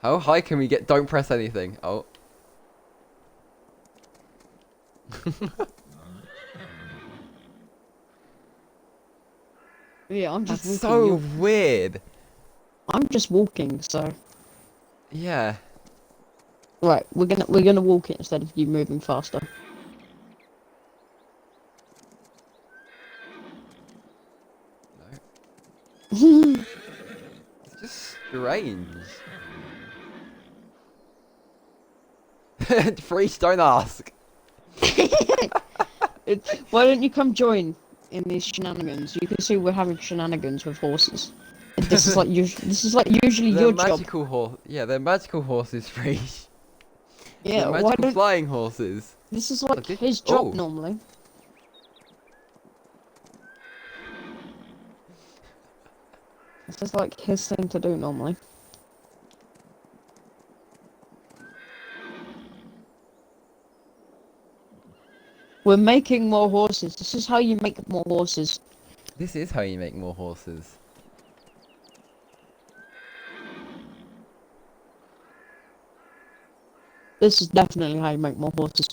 How high can we get? Don't press anything. Oh. Yeah, I'm just That's walking. so weird. I'm just walking. So Yeah. right, we're gonna walk it instead of you moving faster. No. Why It's just strange. Freeze, don't ask. don't you come join in these shenanigans? You can see we're having shenanigans with horses. This is like usually They're your job. magical horse. Yeah, they're magical horses, Freeze. They're Yeah, why magical don't flying horses. this is Oh, like his job oh. normally. This is like his thing to do normally. We're making more horses. This is how you make more horses. This is how you make more horses. This is definitely how you make more horses.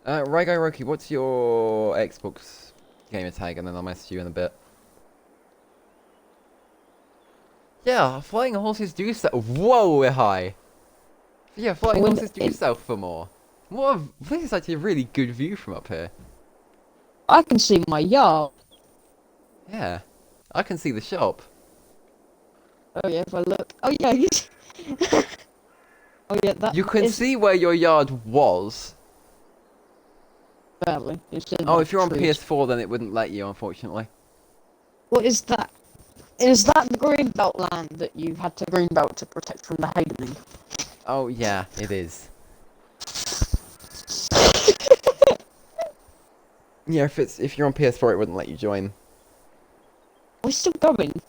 Right guy Roki, what's your Xbox gamer tag? And then I'll message you in a bit. Yeah, flying horses do sell. Whoa, we're high. Yeah, flying horses do sell for more. This is actually a really good view from up here. I can see my yard. Yeah, I can see the shop. Oh yeah, if I look. Oh yeah, oh yeah, that You can is see where your yard was. barely. It's in Oh, like if you're on trees. PS4, then it wouldn't let you, unfortunately. What is that? Is that the greenbelt land that you had to greenbelt to protect from the hadening? Oh yeah, it is. Yeah, if you're on PS4, it wouldn't let you join. We're still going.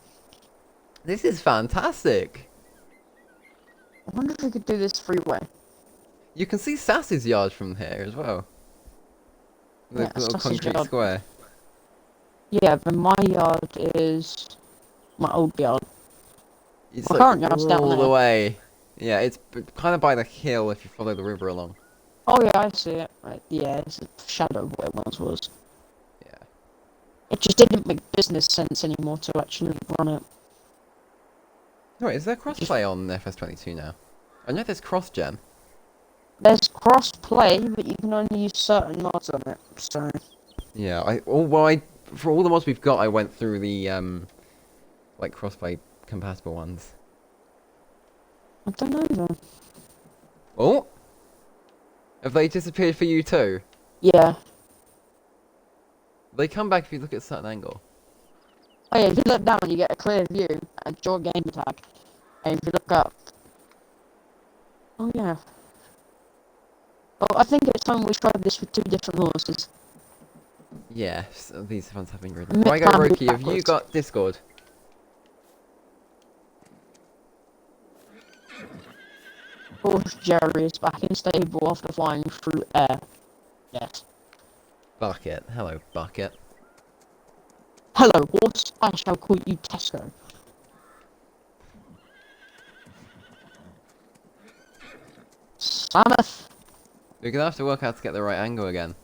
This is fantastic. I wonder if we could do this freeway. You can see Sass's yard from here as well. The Yeah, little Sass's concrete yard. square. Yeah, but my yard is my old yard. It's My like current yard's down all the there. way. Yeah, it's kind of by the hill if you follow the river along. Oh yeah, I see it. Right, yeah, it's a shadow of what it once was. Yeah. It just didn't make business sense anymore to actually run it. Wait, is there crossplay on FS22 now? I know there's cross-gen. There's cross-play, but you can only use certain mods on it, so... Yeah, for all the mods we've got, I went through the, like, crossplay compatible ones. I don't know, though. Oh! Have they disappeared for you too? Yeah. They come back if you look at a certain angle. Oh yeah, if you look down, you get a clear view, and your game tag. And if you look up... Oh yeah. Well, I think it's time we tried this with two different horses. Yes, these ones have been good. Mick Right, go Campbell Roki, have you backwards. got Discord? Horse Jerry is back in stable after flying through air. Yes. Bucket. Hello, Bucket. Hello, horse. I shall call you Tesco. Samus. We're gonna have to work out to get the right angle again.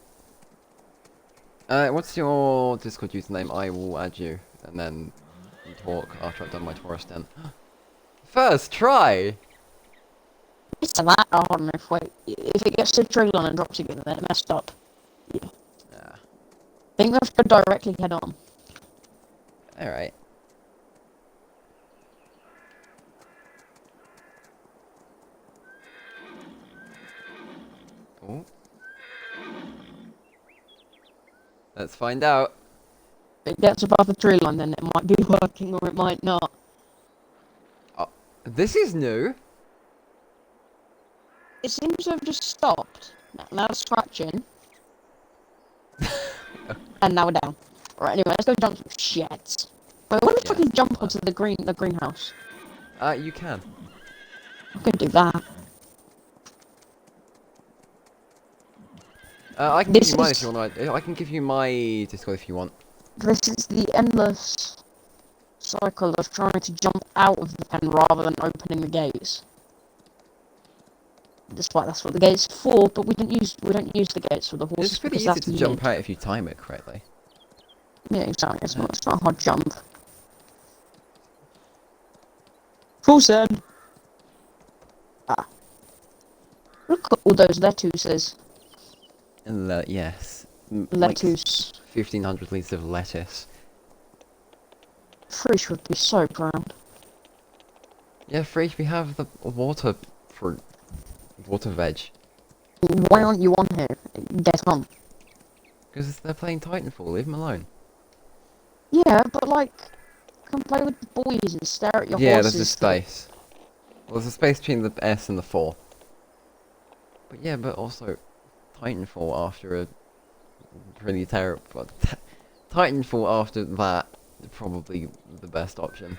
What's your Discord username? I will add you, and then we talk after I've done my TORA stint. First try! It's that. Oh, hold on. Wait. If it gets to the tree line and drops again, then it messed up. Yeah. Yeah. I think we have to go directly head on. Alright. Oh. Let's find out. If it gets above the tree line, then it might be working or it might not. Oh, this is new. It seems to have just stopped. Now it's scratching. And now we're down. Right, anyway, let's go jump some sheds. Wait, what if I Yes, can jump that. onto the greenhouse? You can. I can do that. I can give This you mine if you is want. I can give you my Discord if you want. this is the endless cycle of trying to jump out of the pen rather than opening the gates. Despite that's what the gates are for, but we don't use the gates for the horses It's pretty because easy that's to jump mid. out if you time it correctly. Yeah, exactly. It's not a hard jump. Full send. Ah, look at all those lettuces. And yes, like Lettuce. 1,500 liters of lettuce. Frisch would be so proud. Yeah, Freak, we have the water fruit, water veg. Why aren't you on here? Get on. Because they're playing Titanfall. Leave them alone. Yeah, but like, come play with the boys and stare at your Yeah, there's a horses. space. Well, there's a space between the S and the 4. But yeah, but also Titanfall after a pretty terrible. Titanfall after that, probably the best option.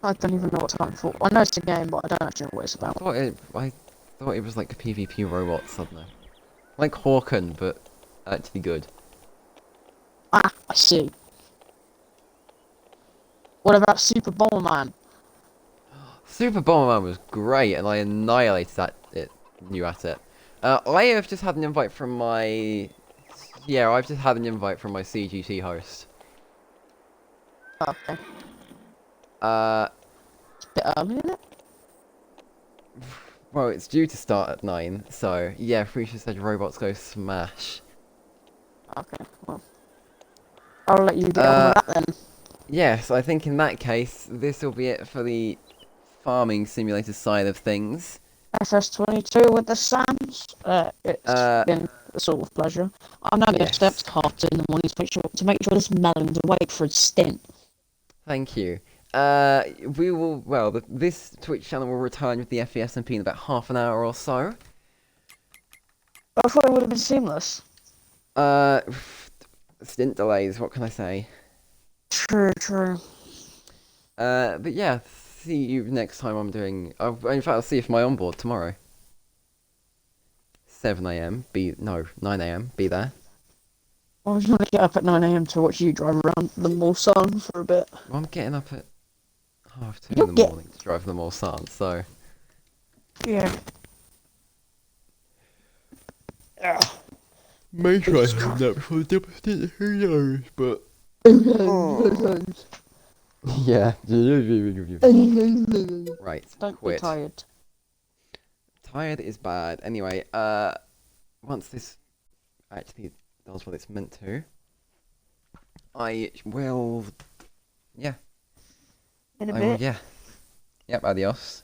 I don't even know what time for. I know it's a game, but I don't actually know what it's I about. thought it was like a PvP robot suddenly, like Hawken, but actually good. Ah, I see. What about Super Bomberman? Super Bomberman was great, and I annihilated new asset. I have just had an invite from my... Yeah, I've just had an invite from my CGT host. Okay. Uh, It's a bit early, isn't it? well, it's due to start at 9, so yeah, Freisha said robots go smash. Okay, well. I'll let you get on with that then. Yes, I think in that case, this will be it for the farming simulator side of things. FS22 with the Sams. It's Uh, been a sort of pleasure. I'm now going to step yes. to Carter in the morning to make sure this melon's awake for its stint. Thank you. We will, well, this Twitch channel will return with the FESMP in about half an hour or so. I thought it would have been seamless. Uh, Stint delays, what can I say? True, true. But yeah, see you next time I'm doing, in fact, I'll see you for my onboard tomorrow. 7 a.m, 9 a.m, be there. I was going to get up at 9 a.m. to watch you drive around the Mulsanne for a bit. Well, I'm getting up at 2:30 You'll in the get... morning to drive the Mulsanne, so... Yeah. May try to have that before the double stint, who knows, but... Yeah. Right, Don't quit. be tired. Tired is bad. Anyway, once this actually does what it's meant to, I will... Yeah. In a I will, bit. yeah. Yep, adios.